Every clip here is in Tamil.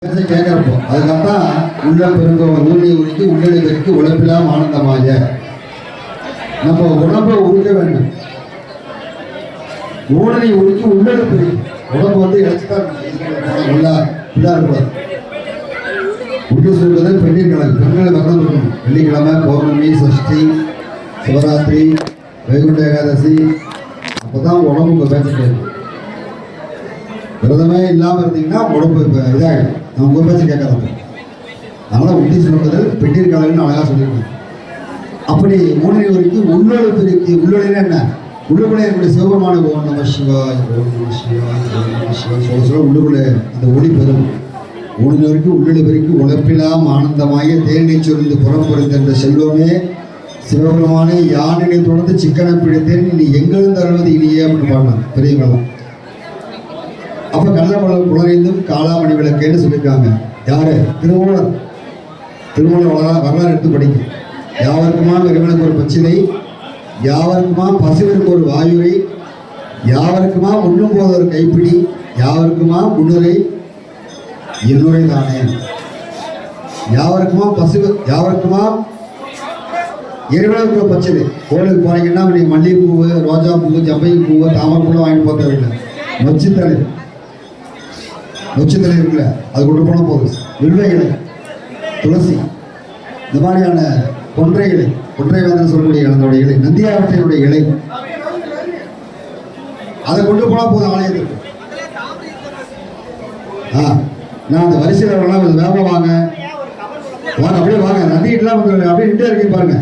கேட்கிறப்போ அதுக்கப்புறம் உள்ள பெருங்க ஊழியை உருக்கி உள்ளடை பெருக்கி உழைப்பிலாம் ஆனந்தமாக நம்ம உடம்பை உருக்க வேண்டும். ஊழலை உருக்கி உள்ளடை பெருக்கி உடம்பு வந்து இழைச்சுதான் நல்லா இதாக இருக்கக்கூடாது. உண்டு சொல்வது பெண்ணின் கலகு. பெண்களை மறந்து இருக்கணும். வெள்ளிக்கிழமை, பௌர்ணமி, சஷ்டி, சிவராத்திரி, வைகுண்ட ஏகாதசி, அப்போதான் உடம்பு பேச விரதமே இல்லாமல் இருந்தீங்கன்னா உடம்பு இதாகிடும். நான் உங்கள் பேச்சு கேட்கறாங்க. அதனால் உண்டி சொல்வது பெட்டிர் கலகுன்னு அழகாக சொல்லியிருக்கேன். அப்படி மூணு வரைக்கும் உள்ளொழி பெருக்கி உள்ளொழினா என்ன? உள்ளுக்குள்ளே என்னுடைய சிவபெருமான ஓம் நம சிவாய், ஓம் நம சிவாய், ஓம் நம சிவாய் சொல்ல உள்ளுக்குள்ளே அந்த ஒளி பெறும். மூணு வரைக்கும் உள்ளொழி பெருக்கி உழைப்பிலாம் ஆனந்தமாகிய தேனை சொரிந்து புறம் பொறிந்த செல்வமே சிவபெருமானே யானினை தொடர்ந்து சிக்கனை பிடித்தேன் நீ எங்கிருந்து அழுவது இனியே அப்படின்னு பாடலாம் பெரியவங்களாம். அப்போ கள்ளப்பழம் புலரைந்தும் காளாமணி விளக்கேன்னு சொல்லியிருக்காங்க. யாரு? திருமூலர். திருமூலர் வரலாறு எடுத்து படிக்கும். யாவருக்குமா இறைவனுக்கு ஒரு பச்சிலை, யாவருக்குமா பசுவிற்கு ஒரு வாயுரை, யாவருக்குமா உண்ணும் போது ஒரு கைப்பிடி, யாவருக்குமா முன்னுரை இன்னுரை தானே. யாவருக்குமா யாவருக்குமா இறைவனுக்கு ஒரு பச்சிலை. கோயிலுக்கு போனீங்கன்னா நீங்கள் மல்லிகைப்பூவு, ரோஜா பூவு, ஜம்பை பூவு, தாமரை பூவை வாங்கி போக தேவையில்லை. நொச்சித்தலை இருக்குல்ல, அது கொண்டு போனால் போதும். வில்வ இலை, துளசி, இந்த மாதிரியான கொன்றை இலை, கொன்றை வேந்தன் சொல்லக்கூடிய அதனுடைய இலை, நந்தியாவட்டையினுடைய இலை, அதை கொண்டு போனால் போதும் ஆலயத்துக்கு. நான் அந்த வரிசையில் வரலாம், கொஞ்சம் வேகமாக வாங்க வாங்க, அப்படியே வாங்க. நந்திக்கிட்டலாம் வந்து அப்படியே நின்றே இருக்கீங்க பாருங்க.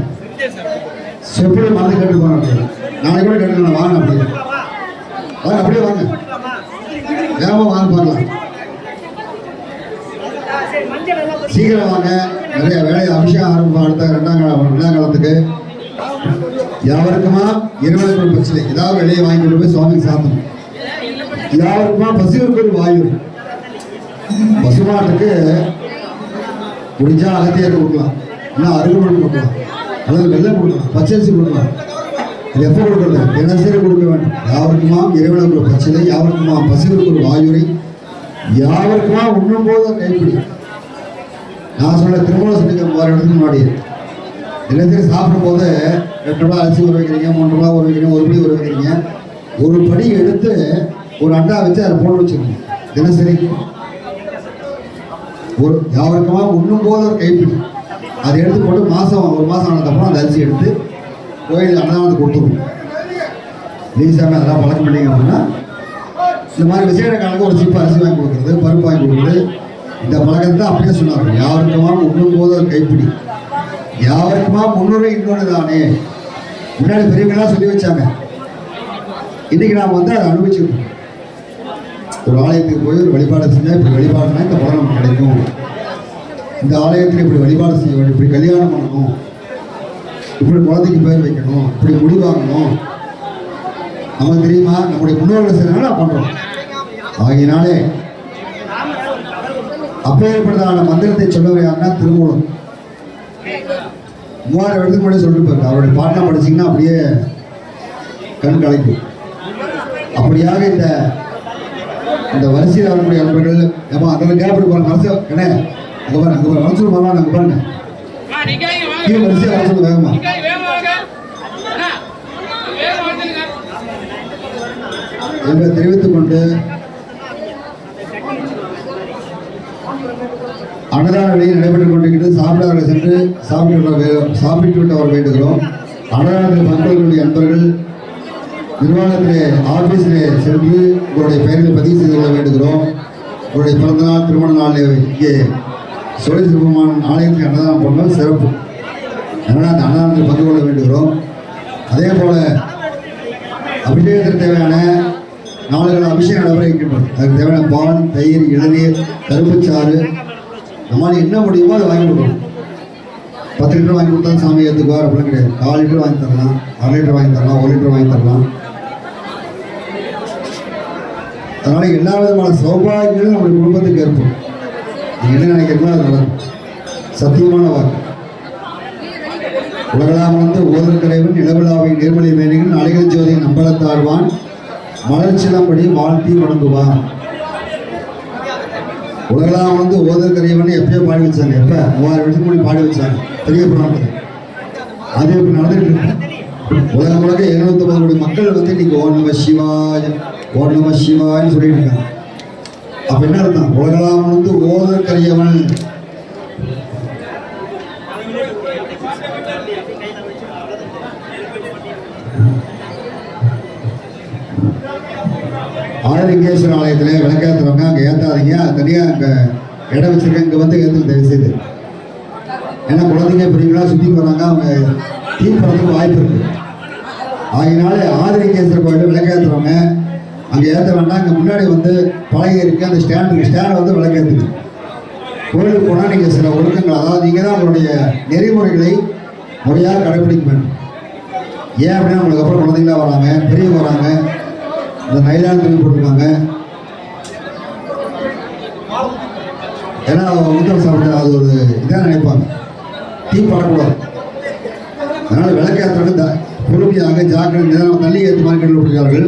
செப்படி மறந்து கேட்டு போங்க. நாளைக்கு கூட கேட்டுக்கலாம் வாங்க. அப்படியே வாங்க, அப்படியே வாங்க, வேகமாக வாங்க பார்க்கலாம். சீக்கிரம் வாங்க. நிறைய வேலையை அபிஷேகம் ஆரம்பிப்போம் அடுத்த ரெண்டாம் காலத்துக்கு. யாவருக்குமா இறைவனுக்கு ஒரு பிரச்சனை, ஏதாவது வெளியே வாங்கி கொண்டு போய் சுவாமிக்கு சாத்தணும். யாவருக்குமா பசுவிற்கு ஒரு வாயு. பசுமாட்டுக்கு முடிஞ்சா அகத்தியர் கொடுக்கலாம், இல்லை அருகம்புல் கொடுக்கலாம், அல்லது வெள்ளம் கொடுக்கலாம், பச்சரிசி கொடுக்கலாம். இது எப்போ கொடுக்கறது? தினசரி கொடுக்க வேண்டும். யாவருக்குமா இறைவனுக்கு ஒரு பிரச்சனை, யாவருக்குமா பசுவிற்கு ஒரு வாயுரை, யாவருக்குமா உண்ணும் போது கைப்பிடி. நான் சொல்ல திருமண சொல்லிக்க 3 இடத்துக்கு முன்னாடி தினசரி சாப்பிடும் போது 8 ரூபா அரிசி ஊற வைக்கிறீங்க, 3 ரூபா ஊற வைக்கிறீங்க, 1 படி ஊற வைக்கிறீங்க. ஒரு படி எடுத்து ஒரு அண்டா வச்சு அதை போட்டு வச்சுக்கணும். தினசரி ஒரு யாவருக்குமா உண்ணும் போது ஒரு கைப்பிடி அதை எடுத்து போட்டு ஒரு மாதம் ஆனதுக்கப்புறம் அந்த அரிசி எடுத்து கோயில் அன்னதானத்துக்கு கொடுத்துருவோம். லீசாமி அதெல்லாம் பழக்கம் பண்ணிங்க அப்படின்னா இந்த மாதிரி விசேட காலத்துக்கு ஒரு சிப்ப அரிசி வாங்கி கொடுக்குறது, பருப்பு வாங்கி கொடுக்குறது, இந்த பழக்கத்தை தான் அப்படியே சொன்னாங்க. யாவருக்குமா உண்ணும் போது ஒரு கைப்பிடி, யாவருக்குமா முன்னுரை இன்னொன்று தானே. முன்னாடி பெரியவங்களாம் சொல்லி வச்சாங்க. இன்னைக்கு நாம் வந்து அதை அனுபவிச்சுருக்கோம். ஒரு ஆலயத்துக்கு போய் ஒரு வழிபாடு செஞ்சால் இப்படி வழிபாடுனா இந்த பலம் நமக்கு கிடைக்கும். இந்த ஆலயத்தில் இப்படி வழிபாடு செய்ய வேண்டும், இப்படி கல்யாணம் பண்ணணும், இப்படி குழந்தைக்கு பேர் வைக்கணும், இப்படி முடிவாங்கணும், நமக்கு தெரியுமா? நம்முடைய முன்னோர்கள் செய்யறதுனால நான் பண்ணுறோம். ஆகினாலே அப்பேற்பட்டதான மந்திரத்தை சொல்லவர் யாருன்னா திருமூலம். 3000 வருடத்துக்கு முன்னாடி சொல்லிட்டு போயிருக்கு. அவருடைய பாட்டெலாம் படிச்சிங்கன்னா அப்படியே கண் கலைக்கும். அப்படியாக இந்த வரிசையில் வரக்கூடிய அன்பர்கள் ஏமா அதெல்லாம் கேப்பிட்டு பாருங்க. அரசு என்ன அங்கே பாருங்க, அங்கே பாருங்க, மனசு பாருங்க, அங்கே பாருங்க, கீழே வரிசையாக வர சொல்லு வேகமா. என்பதை தெரிவித்துக் கொண்டு அன்னதான வழியில் நடைபெற்றுக் கொண்டிருக்கிறது. சாப்பிடாதவர்கள் சென்று சாப்பிட்டு விட்டவர் வேண்டுகிறோம். அன்னதானத்தில் மக்களுடைய அன்பர்கள் நிர்வாகத்திலே ஆபீஸிலே சென்று உங்களுடைய பெயர்களை பதிவு செய்து கொள்ள வேண்டுகிறோம். உங்களுடைய பிறந்தநாள், திருமண நாளில் இங்கே சோழ சிவபெருமான் ஆலயத்துக்கு அன்னதானம் போனால் சிறப்பு. அதனால் அந்த அன்னதானத்தில் பங்கு கொள்ள வேண்டுகிறோம். அதே போல் அபிஷேகத்திற்கு தேவையான 4 கால அபிஷேகம் நடைபெறுகின்றது. அதுக்கு தேவையான பால், தயிர், இளநீர், கருப்புச்சாறு, இந்த மாதிரி என்ன முடியுமோ அதை வாங்கி கொடுக்கணும். 10 லிட்டர் வாங்கி கொடுத்தா சாமி ஏற்றுக்குவார் அப்படிலாம் கிடையாது. 4 லிட்டர் வாங்கி தரலாம், 1/2 லிட்டர் வாங்கி தரலாம், 1 லிட்டர் வாங்கி தரலாம். அதனால் எல்லா விதமான சௌபாகியங்களும் நம்முடைய குடும்பத்துக்கு ஏற்படும். நீங்கள் என்ன நினைக்கிறீங்களோ அது நடக்கும். சத்தியமான வாக்கு. உலகலாம் வந்து ஓதற்கரைவன் நிலவிழாவை நேர்மலை மேனிகள் அலைகள் ஜோதியின் நம்பலத்தாழ்வான் மலர்ச்சிலம்படி வாழ்த்தி வணங்குவான். உலகெல்லாம் வந்து ஓதற்கரியவன் எப்பயோ பாடி வச்சாங்க. எப்போ 3000 வருஷத்துக்கு முன்னாடி பாடி வச்சாங்க பெரிய புராணத்தில். அது இப்போ நடந்துகிட்டு இருக்கு. உலகம் முழுக்க 750 கோடி மக்கள் வந்து இன்னைக்கு ஓம் நம சிவாய ஓம் நம சிவாயன்னு சொல்லிட்டு இருக்காங்க. அப்ப என்ன அர்த்தம்? உலகெல்லாம் வந்து ஓதற்கரியவன். ஆதிலிங்கேஸ்வரர் ஆலயத்தில் விளக்கேற்றுறவங்க அங்கே ஏற்றாதீங்க. தனியாக அங்கே இடம் வச்சிருக்கேன், இங்கே வந்து ஏற்றுக்கு தயவு செய்து. ஏன்னா குழந்தைங்க பெரியவங்களா சுற்றிட்டு வராங்க, அவங்க தீ பறத்துக்கு வாய்ப்பு இருக்கு. ஆகினால ஆதிலிங்கேஸ்வரர் கோயிலில் விளக்கேற்றுறவங்க அங்கே ஏற்ற வேண்டாம். இங்கே முன்னாடி வந்து பழகி இருக்கு, அந்த ஸ்டாண்டை வந்து விளக்கேற்றுங்க. கோயிலுக்கு போனால் நீங்கள் சில ஒழுக்கங்கள், அதாவது நீங்கள் தான் உங்களுடைய நெறிமுறைகளை முறையாக கடைபிடிக்க வேண்டும். ஏன் அப்படின்னா உங்களுக்கு அப்புறம் குழந்தைங்களா வராங்க, பெரியவங்க வராங்க, இந்த நைலான் துணி போட்டிருக்காங்க. ஏன்னா உத்தரவு சாப்பிட்டு அது ஒரு இதாக நினைப்பாங்க, தீ படக்கூடாது. அதனால் விளக்கேற்றுறது பொறுமையாக ஜாக்கிரதை தள்ளி ஏற்ற மாதிரி கண்டுபிடிக்கிறார்கள்.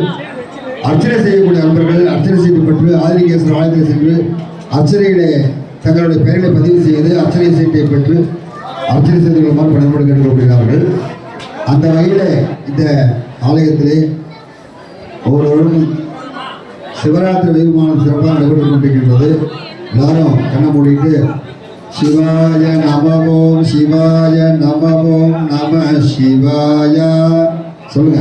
அர்ச்சனை செய்யக்கூடிய நண்பர்கள் அர்ச்சனை செய்து பெற்று ஆதிலிங்கேஸ்வரர் ஆலயத்தில் சென்று அர்ச்சனையிலே தங்களுடைய பெயர்களை பதிவு செய்து அர்ச்சனை சீட்டை பெற்று அர்ச்சனை செய்து கொள்ளுமாறு பணிபோடு கேட்டுக்கொள்கிறார்கள். அந்த வகையில் இந்த ஆலயத்திலே ஒவ்வொருவரும் சிவராத்திரி வெகுமானம் சிறப்பாக நடைபெற்றுக் கொண்டிருக்கின்றது. எல்லாரும் கண்ணை மூடிட்டு சிவாய நமவோம் சிவாய நமவோம் நம சிவாய சொல்லுங்க.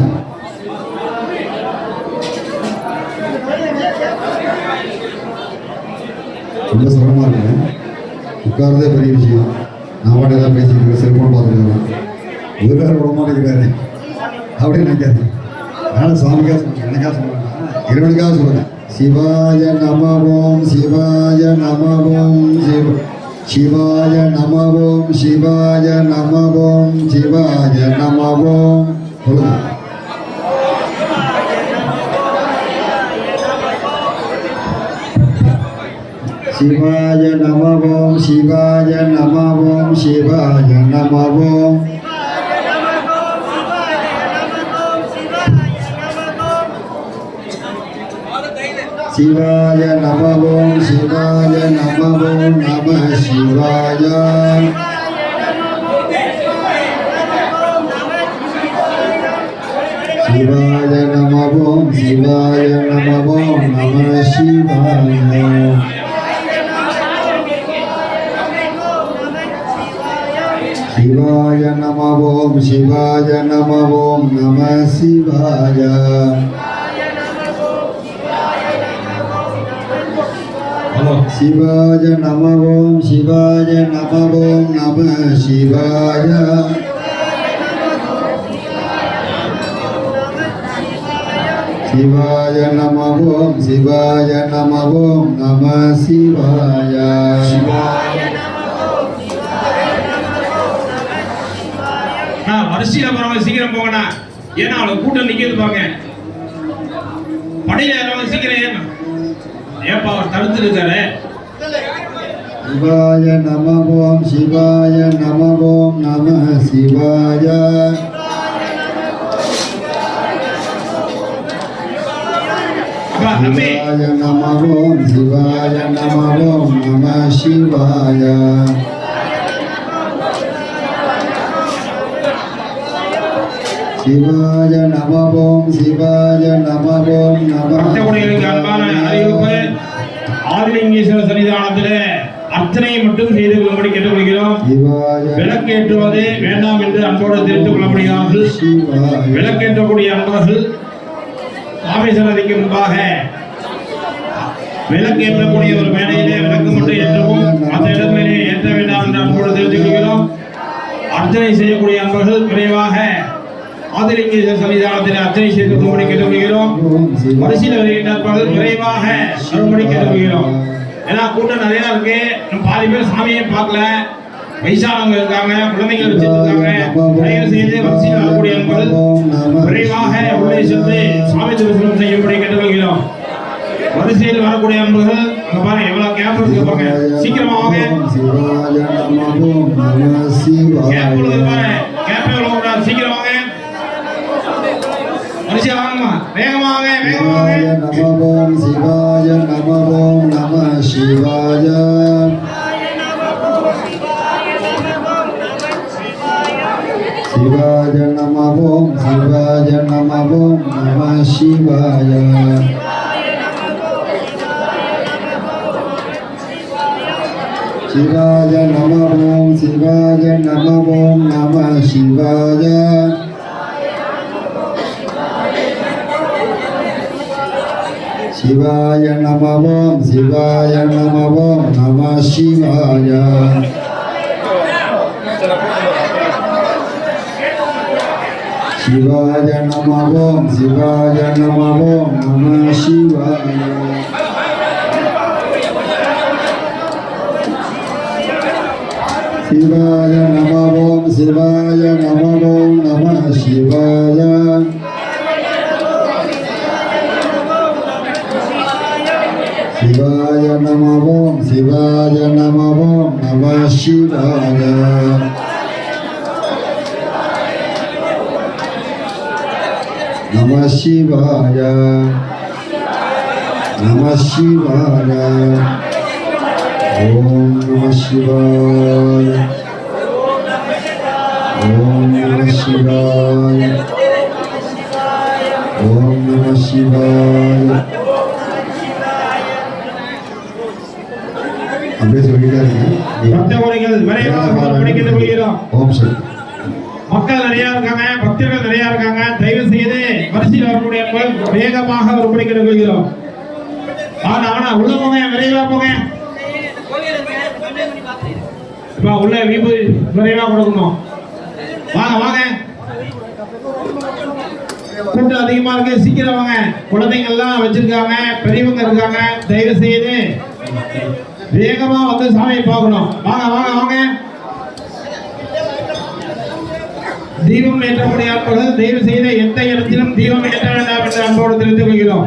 ரொம்ப சிரமமா இருக்கு, உட்கார்றதே பெரிய விஷயம். நான் பாட்டு ஏதாவது பேசிட்டு இருக்கேன், செல்போன் பார்த்துருக்கேன், ஒரு பேர் விட மாட்டேங்கிறாரு அப்படின்னு நினைக்காது. அதனால சுவாமிக்காக சொல்லுங்க, எனக்காக சொல்லுங்க, இறைவனுக்காக சொல்லுங்க. சிவாய நமவோம் சிவாய நமவோம் சிவாய நமவோம் சிவாய நமவோம் சிவாய நமவோம் சொல்லுங்க. சிவாய நமவோம் சிவாய நமவோம் சிவாய நமவோம் சிவாய நமவோம் சிவாய நமவோம் நம சிவாய சிவாய நமவோம் சிவாய நமவோம் நம சிவாய சிவாய நமவோம் சிவாய நமவோம் நம சிவாய சிவாய நமவோம் சிவாய நமவோம் நம சிவாய சிவாய நமவோம் சிவாய நமவோம் நம சிவாய வரிசையில போறவங்க சீக்கிரம் போங்கண்ணா, ஏன்னா அவளை கூட்டம் நிக்கிறது பாங்க. படையில ஏறவங்க சீக்கிரம் ஏன்னா ஏப்பா அவர் தடுத்து இருக்காரு. சிவாய நமவோம் சிவாய நமவோம் நம சிவாய சிவாய நமவோம் சிவாய நமவோம் நம சிவாய சிவாய நமவோம் சிவாய நமவோம் நம ஆதிலிங்கேஸ்வரர் சன்னிதானத்தில் அர்ச்சனையை மட்டும் செய்து கொள்ளும்படி கேட்டுக்கொள்கிறோம். விளக்கேற்றுவதே வேண்டாம் என்று அன்போடு தெரிவித்துக் கொள்ளப்படுகிறார்கள். விளக்கேற்றக்கூடிய அன்பர்கள் ராமேஸ்வரருக்கு முன்பாக விளக்கேற்றக்கூடிய ஒரு மேடையிலே விளக்கு மட்டும் ஏற்றவும் அந்த இடத்திலே ஏற்ற வேண்டாம் என்று அன்போடு தெரிவித்துக் கொள்கிறோம். அர்ச்சனை செய்யக்கூடிய அன்பர்கள் விரைவாக ஆதிலிங்கேஸ்வரர் சன்னிதானத்தில் அர்ச்சனை செய்து கொள்ளும்படி கேட்டுக்கொள்கிறோம். வரிசையில் வருகின்றார்கள், விரைவாக வரும்படி கேட்டுக்கொள்கிறோம். ஏன்னா கூட்டம் நிறைய இருக்கு, பாதி பேர் சாமியை பார்க்கல, வயசானவங்க இருக்காங்க, குழந்தைகள் வச்சிருக்காங்க. தயவு செய்து வரிசையில் வரக்கூடிய அன்பர்கள் விரைவாக உள்ளே சென்று சாமி தரிசனம் செய்யும்படி கேட்டுக்கொள்கிறோம். வரிசையில் வரக்கூடிய அன்பர்கள் அங்க பாருங்க எவ்வளவு கேப் இருக்கு பாருங்க, சீக்கிரமா வாங்க. கேப் எவ்வளவு கூடாது, சீக்கிரம் வாங்க, வரிசையா வாங்கம்மா, வேகமா வாங்க, வேகமா வாங்க. நமவோம் சிவாய நமவோம் நம சிவாய சிவாய நம ஓம் சிவாய நம ஓம் நம சிவாய சிவாய நம ஓம் சிவாய நம ஓம் நம சிவாய சிவாய நம ஓம் சிவாய நம ஓம் நம சிவாய சிவாய நம ஓம் சிவாய நம ஓம் நம சிவாய சிவாய நம ஓம் சிவாய நம ஓம் நம சிவாய சிவாய நம ஓம் சிவாய நம ஓம் நம சிவாய நம சிவாய நம சிவாய ஓம் நம சிவாய ஓம் நம சிவாய ஓம் நம சிவாய அப்படியே சொல்லிட்டே பக்த கோரிகள் விரைவாக படிக்கிட்டு போகிறோம். ஓம் சக்தி. மக்கள் நிறைய இருக்காங்க, பக்தர்கள் நிறைய இருக்காங்க. தயவு செய்து வரிசையில் வரக்கூடிய வேகமாக ஒரு படிக்கிட்டு போகிறோம். ஆனா உள்ள போங்க, விரைவா போங்க. இப்ப உள்ள வீப்பு விரைவா கொடுக்கணும். வாங்க வாங்க, கூட்டம் அதிகமா இருக்கு, சீக்கிரம் வாங்க. குழந்தைங்க எல்லாம் வச்சிருக்காங்க, பெரியவங்க இருக்காங்க. தயவு செய்து வேகமா வந்து சாமியை பார்க்கணும். வாங்க வாங்க வாங்க. தீபம் ஏற்றக்கூடிய ஆட்கள் தயவு செய்து எந்த இடத்திலும் தீபம் ஏற்ற வேண்டாம் என்று அன்போடு தெரிவித்துக் கொள்கிறோம்.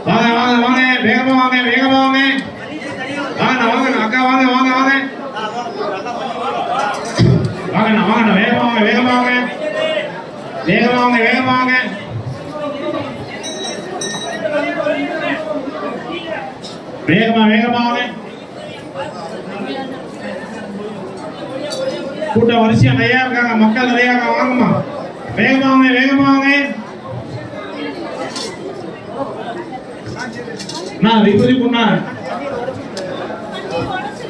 வாங்க வாங்க வாங்க, வேகமா வாங்க, வேகமா வாங்க. வாங்க வாங்க அக்கா, வாங்க வாங்க வாங்க வாங்க வாங்க, வேகமா வாங்க, வேகமா வாங்க, வேகமா வாங்க, வேகமா வாங்க. வேகமா வேகமா வாங்க. கூட்டம் வரிசையா நிறைய இருக்காங்க, மக்கள் நிறைய இருக்காங்க. வாங்கம்மா, வேகமா வாங்க, வேகமா வாங்க. நான் விபூதி பொண்ணா,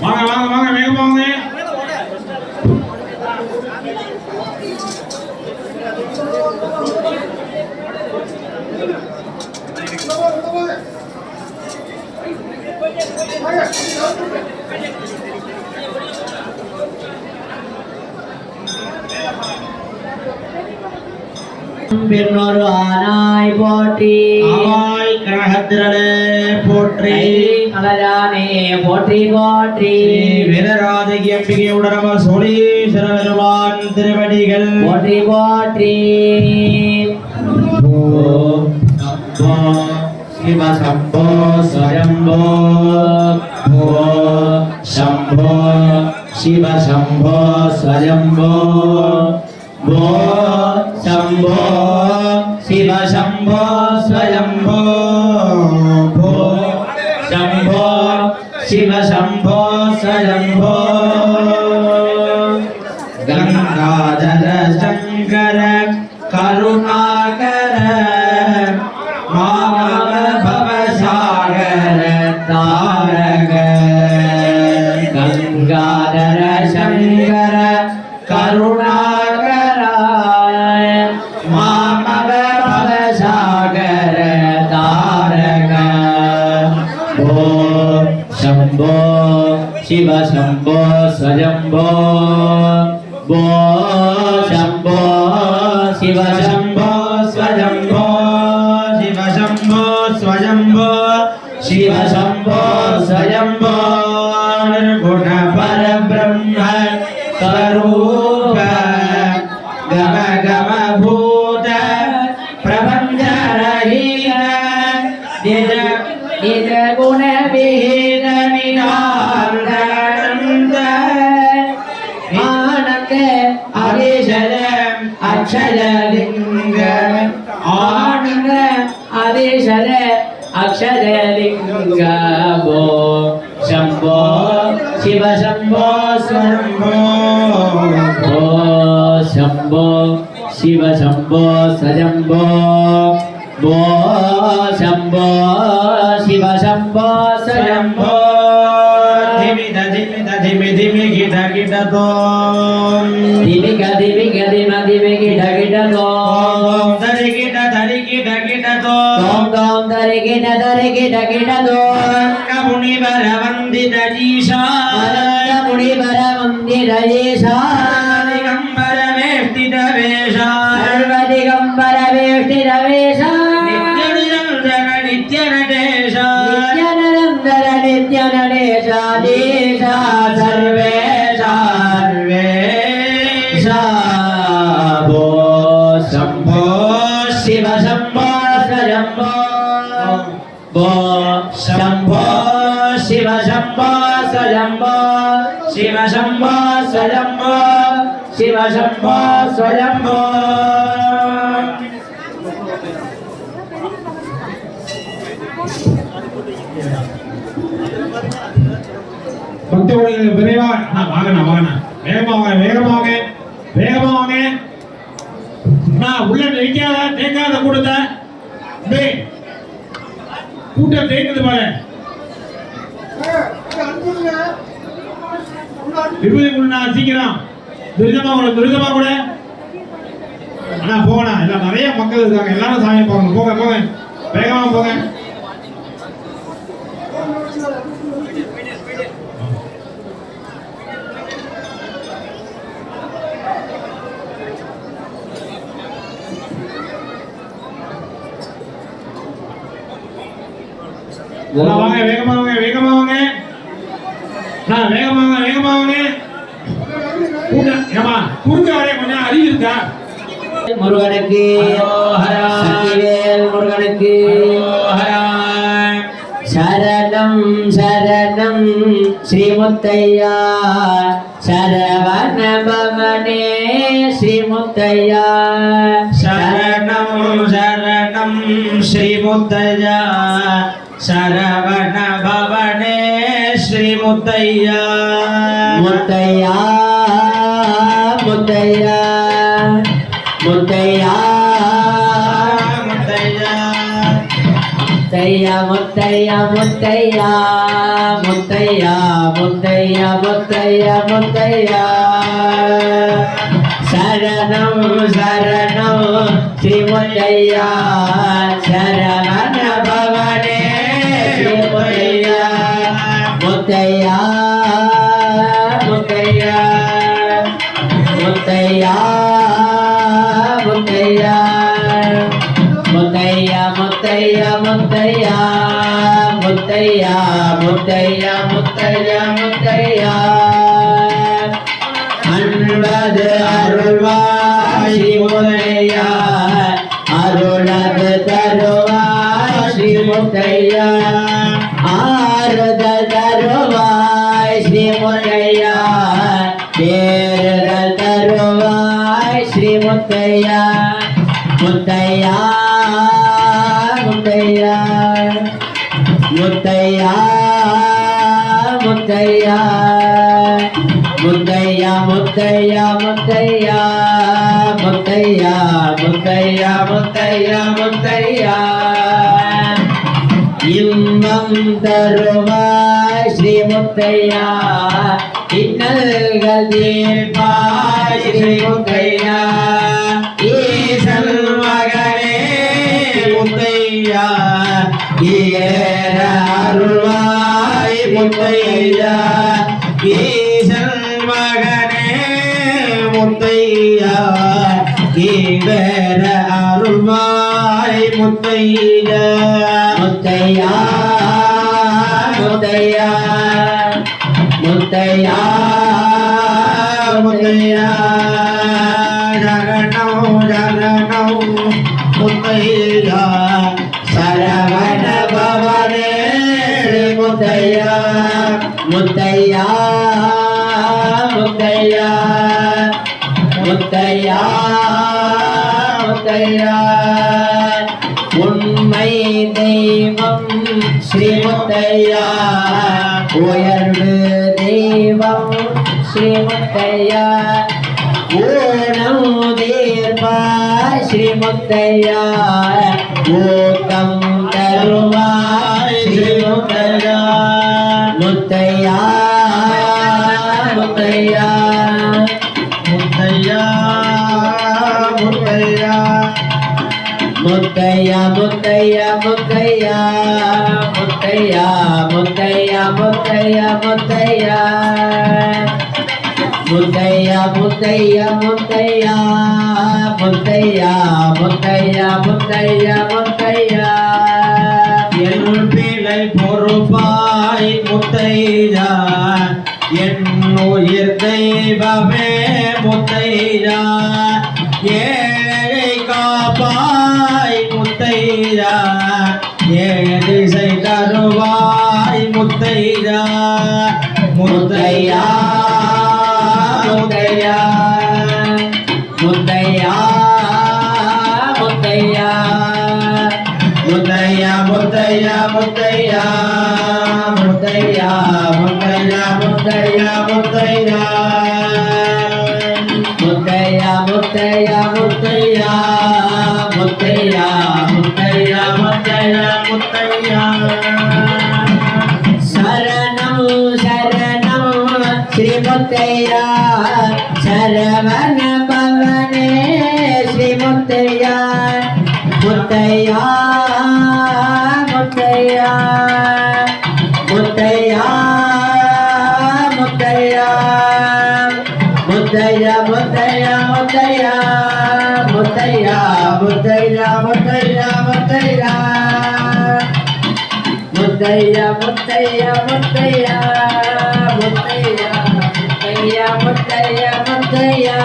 வாங்க வாங்க வாங்க, வேகமா வாங்க. பின்னொரு ஆனாய் போற்றி, ஆவாய் கனகத்திரளே போற்றி, அலரானே போற்றி போற்றி, வீரராஜகி அம்பிகை உடனம சோழீஸ்வர பெருமான் திருவடிகள் போற்றி போற்றி. சிவ சம்போ ஸ்வயம்போ சம்போ சிவ சம்போ ஸ்வயம்போ शंभो शिव शंभो स्वयंभो शंभो शिव शंभो स्वयंभो गंगाधर शंकर करुणाकर मानव भव सागर तारक गंगाधर शंकर करुणाकर मामव भव सागर तारक शंभो शिव शंभो स्वयंभो शंभो शिव शंभो स्वयंभो शिव शंभो स्वयंभो शिव शंभो स्वयंभो निर्गुण पर ब्रह्म स्वरूप गम गम भूत प्रपंच रहित निज गुण विहीन निरानंद आनंद अधीशय अक्षय लिंग आनंद अधीशय अक्षय लिंग शिव शम्भो स्वयम्भो ओ शम्भो शिव शम्भो स्वयम्भो भो शम्भो शिव शम्भो स्वयम्भो धिमि धिमि धिमि गिट गिट तो धिमिक धिमिक धिम धिमिक गिट गिट तो धरि गिट तो ओम धरि गिट तो मुनि वर वंदित जीशा मुनि वर वंदित जीशा दिगंबर वेष्टित वेशा सर्वदिगंबर वेष्टित वेशा नित्य निरंजन नित्य नटेशा नित्य निरंतर नित्य नटेशा देशा सर्वेशा सर्वेशा भो शम्भो शिव शम्भो स्वयम्भो भो शम्भो शिव शम्भो स्वयम्भो शिव शम्भो स्वयम्भो शिव शम्भो स्वयम्भो பக்தர்கள் விரைவா வாங்க வேகமாக நான் உள்ள நிக்காத தேங்காத கொடுத்த கூட்டம் தேங்குது பாரு விபூதி கொடுண்ணா சீக்கிரம் துரிதமா கூட அண்ணா போகணா இல்ல நிறைய மக்கள் இருக்காங்க எல்லாரும் சாமி பார்க்கணும் போங்க வேகமா போங்க வாங்க வேகமா வாங்க குறுக்க வரைய கொஞ்சம் அறிவு இருக்கா முருகனுக்கு சக்திவேல் முருகனுக்கு சரணம் சரணம் ஸ்ரீமுத்தையா சரவண பவனே ஸ்ரீமுத்தையா சரணம் சரணம் ஸ்ரீமுத்தையா சரவண பவனே ஸ்ரீமுத்தையா முத்தையா முத்தையா முத்தையா முத்தையா முத்தையா முத்தையா முத்தையா முத்தையா முத்தையா முத்தையா சரணம் சரணம் ஸ்ரீமுத்தையா சரவண பவனே ஸ்ரீமுத்தையா முத்தையா முத்தையா முத்தையா முத்தையா முத்தையா முத்தையா முத்தையா முத்தையா முத்தையா முத்தையா முத்தையா அன்பது அருள்வாய் ஸ்ரீமுத்தையா அருளது தருவாய் ஸ்ரீமுத்தையா ஆறுதல் தருவாய் ஸ்ரீமுத்தையா பேறுதல் தருவாய் ஸ்ரீமுத்தையா முத்தையா முத்தையா முத்தையா முத்தையா முத்தையா முத்தையா முத்தையா முத்தையா முத்தையா முத்தையா முத்தையா இன்பம் தருவாய் ஸ்ரீமுத்தையா இன்னல்கள் தீர்ப்பாய் ஸ்ரீமுத்தையா ஈசன் மகனே முத்தையா ஈர அருள்வாய் முத்தையா ஈசன் மகனே முத்தையா ஈர அருள்வாய் முத்தையா முத்தையா முத்தையா முத்தையா முத்தையா ஜரணம் ஜரணம் முத்தையா சரவண பவனே முத்தையா முத்தையா முத்தையா முத்தையா முத்தையா உண்மை தெய்வம் ஸ்ரீமுத்தையா உயர்வு தெய்வம் ஸ்ரீ முத்தையா ஊனம் தீர்ப்பாய் ஸ்ரீ முத்தையா ஊக்கம் தருவாய் ஸ்ரீ முத்தையா முத்தையா முத்தையா முத்தையா முத்தையா முத்தையா முத்தையா முத்தையா முத்தையா முத்தையா முத்தையா முத்தையா முத்தையா முத்தையா முத்தையா முத்தையா முத்தையா முத்தையா முத்தையா என் பிழை பொறுப்பாய் முத்தையா என் உயிர் தெய்வமே முத்தையா ஏழை காப்பாய் முத்தையா ஏதிசை தருவாய் முத்தையா முத்தையா முத்தையா முத்தையா முத்தையா முத்தையா முத்தையா முத்தையா முத்தையா முத்தையா முத்தையா முத்தையா முத்தையா முத்தையா முத்தையா முத்தையா முத்தையா முத்தையா முத்தையா சரணம் சரணம் ஸ்ரீ முத்தையா சரவண பவனே ஸ்ரீ முத்தையா முத்தையா முத்தையா முத்தையா முத்தையா முத்தையா முத்தையா முத்தையா முத்தையா முத்தையா முத்தையா முத்தையா முத்தையா முத்தையா முத்தையா முத்தையா முத்தையா முத்தையா முத்தையா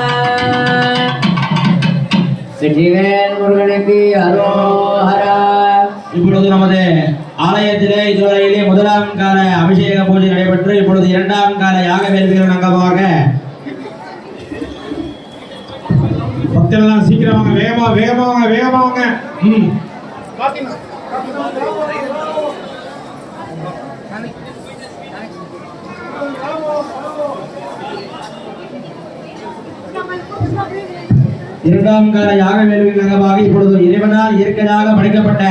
வெற்றிவேல் முருகனுக்கு அரோஹரா. இப்பொழுது நமது ஆலயத்திலே இதுவரையிலே முதலாம் கால அபிஷேக பூஜை நடைபெற்று இப்பொழுது இரண்டாம் கால யாக வேள்விகள் அங்கமாக பக்தர்கள் சீக்கிரம் வாங்க, வேகமா வேகமா வாங்க, வேகமா வாங்க. இரண்டாம் கால யாக வேள்விகள் அங்கமாக இப்பொழுது இறைவனால் இயற்கையாக படைக்கப்பட்ட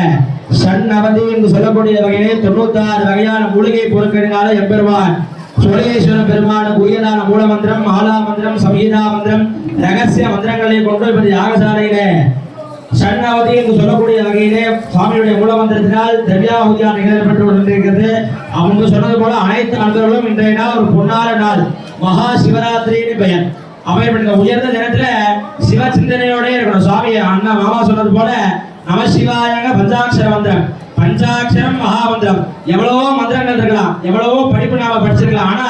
சன் அவதி என்று சொல்லக்கூடிய வகையிலே 96 வகையான மூலிகை பொருட்களினால எம்பெருமான் சோழேஸ்வர பெருமான உயரான மூலமந்திரம், மாலா மந்திரம், சமீதா மந்திரம், ரகசிய மந்திரங்களை கொண்டு இப்படி யாகசாலையிலே சன்னாவதி என்று சொல்லக்கூடிய வகையிலே சுவாமியுடைய மூலமந்திரத்தினால் திரவியாவதியாக நிகழப்பட்டு கொண்டிருக்கிறது. அவங்க சொன்னது போல அனைத்து நண்பர்களும் இன்றைய நாள் ஒரு பொன்னான நாள், மகா சிவராத்திரின்னு பெயர். அமையப்பட்ட உயர்ந்த தினத்துல சிவ சிந்தனையோட இருக்கணும். சுவாமி அண்ணா மாமா சொன்னது போல நம சிவாயங்க பஞ்சாட்சர மந்திரம், பஞ்சாட்சரம் மகாமந்திரம். எவ்வளவோ மந்திரங்கள் இருக்கலாம், எவ்வளவோ படிப்பு நாம படிச்சிருக்கலாம். ஆனா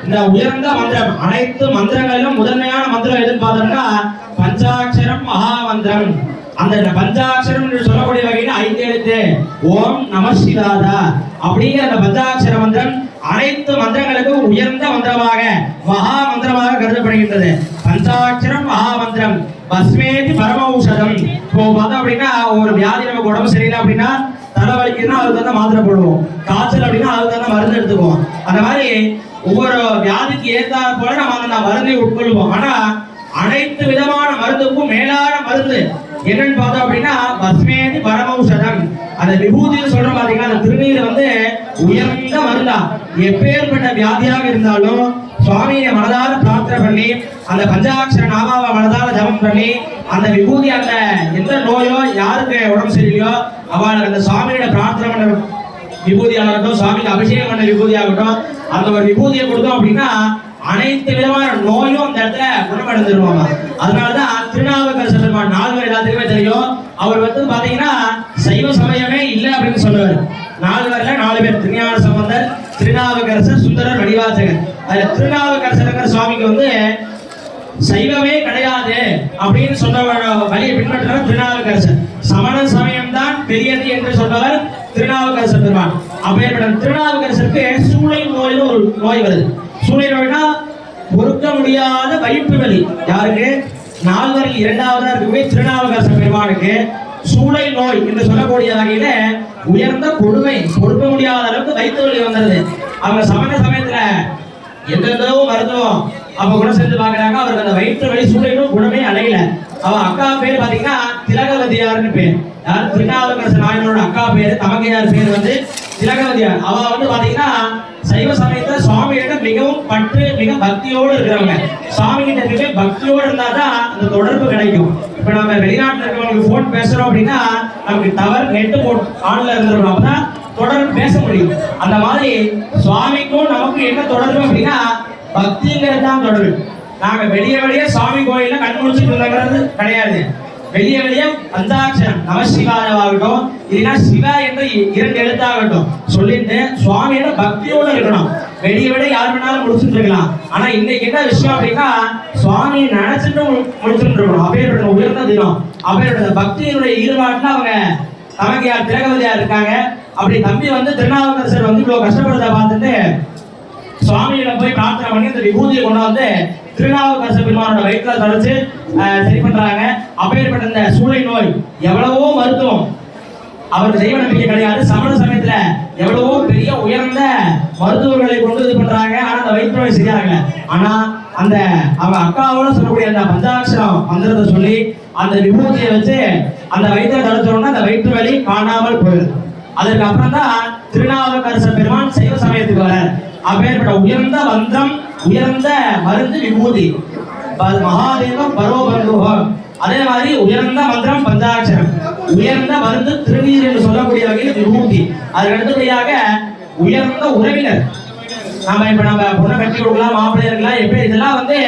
இந்த உயர்ந்த மந்திரம், அனைத்து மந்திரங்களிலும் முதன்மையான மந்திரம் எதுன்னு பார்த்தோம்னா பஞ்சாட்சரம் மகாமந்திரம். அந்த பஞ்சாட்சரம் என்று சொல்லக்கூடிய வகையில் 5 எழுத்து ஓம் நம சிவாயா அப்படிங்கிற அந்த பஞ்சாட்சர மந்திரம் அனைத்து மந்திரங்களுக்கும் உயர்ந்த மந்திரமாக மகா மந்திரமாக கருதப்படுகின்றது. பஞ்சாட்சரம் மகாமந்திரம் பஸ்மேதி பரமௌஷதம். இப்போ பார்த்தோம் அப்படின்னா ஒரு வியாதி நமக்கு உடம்பு சரியில்லை அப்படின்னா தலைவலிக்குன்னா அதுக்கு தகுந்த மாத்திரை போடுவோம், காய்ச்சல் அப்படின்னா அதுக்கு தகுந்த மருந்து எடுத்துக்குவோம். அந்த மாதிரி ஒவ்வொரு வியாதிக்கு ஏற்றாற் போல நம்ம அந்த மருந்தை உட்கொள்வோம். ஆனா அனைத்து விதமான மருந்துக்கும் மேலான மருந்து என்னன்னு பார்த்தோம் அப்படின்னா பஸ்மேதி பரமௌஷதம். அந்த விபூதின்னு சொல்றோம் பாத்தீங்கன்னா அந்த திருநீர் வந்து உயர்ந்த மருந்தா. எப்பேற்பட்ட வியாதியாக இருந்தாலும் சுவாமியை மனதார பிரார்த்தனை பண்ணி அந்த பஞ்சாட்சர நாமாவை மனதார ஜபம் பண்ணி அந்த விபூதி அந்த எந்த நோயோ யாருக்கு உடம்பு சரியில்லையோ அவளுக்கு அந்த சுவாமியோட பிரார்த்தனை பண்ண விபூதியாகட்டும், சுவாமிக்கு அபிஷேகம் பண்ண விபூதியாகட்டும், அந்த ஒரு விபூதியை கொடுத்தோம் அப்படின்னா அனைத்து விதமான நோயும் அந்த இடத்துல குணமடைந்துருவாங்க. அதனாலதான் திருநாவுக்கரசர் பெருமான் 4 பேர் எல்லாத்துக்குமே தெரியும். அவர் வந்து பாத்தீங்கன்னா சைவ சமயமே இல்லை அப்படின்னு சொல்லுவார். 4 பேர்ல 4 பேர், திருஞான சம்பந்தர், திருநாவுக்கரசர், சுந்தரர், மணிவாசகர். அதுல திருநாவுக்கரசர் சுவாமிக்கு வந்து சைவமே கிடையாது அப்படின்னு சொன்ன வழியை பின்பற்றவர் திருநாவுக்கரசர். சமண சமயம் தான் பெரியது என்று சொன்னவர் திருநாவுக்கரசர் பெருமான். அப்ப திருநாவுக்கரசருக்கு சூளை நோய்னு ஒரு நோய் வருது. சூளை நோய்னா பொறுக்க முடியாத வயிற்று வலி. யாருக்கு? 4 2வதா இருக்கக்கூடிய திருநாவுக்கரசர் பெருமானுக்கு சூளை நோய் என்று சொல்லக்கூடிய வகையில உயர்ந்த கொடுமை, பொறுக்க முடியாத அளவுக்கு வயிற்று வலி வந்தது. அவங்க சமண சமயத்துல எந்தெந்தோ மருத்துவம் அப்ப குணம் செஞ்சு பாக்குறாங்க. அவருக்கு அந்த வயிற்று வலி சூளையும் குணமே அடையல. அவ அக்கா பேர் பாத்தீங்கன்னா திலகவதியார்னு பேர். யார்? திருநாவுக்கரசு நாயனோட அக்கா பேரு, தமக்கையார் பேர் வந்து திலகவதியார். அவ வந்து பாத்தீங்கன்னா சைவ சமயத்துல சுவாமிகிட்ட மிகவும் பற்று, மிக பக்தியோடு இருக்கிறவங்க. சுவாமி கிட்ட இருக்க பக்தியோடு இருந்தாதான் அந்த தொடர்பு கிடைக்கும். இப்ப நம்ம வெளிநாட்டுல இருக்கிறவங்களுக்கு போன் பேசுறோம் அப்படின்னா நமக்கு டவர் நெட் போட் ஆன்ல இருந்துடும், அப்பதான் தொடர்பு பேச முடியும். அந்த மாதிரி சுவாமிக்கும் நமக்கு என்ன தொடர்பு அப்படின்னா பக்திங்கிறது தான் தொடர்பு. நாங்க வெளியே சுவாமி கோயில்ல கண் முடிச்சுட்டு இருந்தது கிடையாது. வெளியே பஞ்சாட்சரம் நமசிவாயவாகட்டும் இல்லைன்னா சிவா என்ற 2 எழுத்தாகட்டும் சொல்லிட்டு சுவாமியோட பக்தியோட இருக்கணும். வெளியே யார் வேணாலும் முடிச்சுட்டு இருக்கலாம். ஆனா இன்னைக்கு என்ன விஷயம் அப்படின்னா சுவாமியை நினைச்சிட்டு முடிச்சுட்டு இருக்கணும். அப்படியே உயர்ந்த தினம் அப்படியே பக்தியினுடைய ஈடுபாட்டுல அவங்க தமக்கையார் திலகவதியார் இருக்காங்க. அப்படி தம்பி வந்து திருநாவுக்கரசர் வந்து இவ்வளவு கஷ்டப்படுறத பார்த்துட்டு சுவாமியிடம் போய் பிரார்த்தனை பண்ணி இந்த விபூதியை கொண்டாந்து திருநாவுக்கரச பெருமானோட வயிற்றுல தடுத்து சரி பண்றாங்க. அப்பேற்பட்ட இந்த சூளை நோய் எவ்வளவோ மருத்துவம் அவருக்கு தெய்வ நம்பிக்கை கிடையாது. சமண சமயத்துல எவ்வளவோ பெரிய உயர்ந்த மருத்துவர்களை கொண்டு இது பண்றாங்க. ஆனா அந்த வயிற்று நோய் சரியாகல. ஆனா அந்த அவங்க அக்காவோட சொல்லக்கூடிய அந்த பஞ்சாட்சரம் மந்திரத்தை சொல்லி அந்த விபூதியை வச்சு அந்த வயிற்றை தடுத்தோம்னா அந்த வயிற்று வலி காணாமல் போயிடுது. அதற்கு அப்புறம் தான் திருநாவுக்கரச பெருமான் சைவ சமயத்துக்கு வர. அப்பேற்பட்ட உயர்ந்த மந்திரம், உயர்ந்த மருந்து விபூதி. மகாதேவம் பரோபந்துகம். அதே மாதிரி உயர்ந்த மந்திரம் பஞ்சாட்சரம், உயர்ந்த மருந்து திருநீர் என்று சொல்லக்கூடிய வகையில் விபூதி. அதற்கு அடுத்தபடியாக உயர்ந்த உறவினர். நம்ம பொண்ணை கட்டி கொடுக்கலாம், மாப்பிள்ளை இருக்கலாம், எப்படி இதெல்லாம் வந்து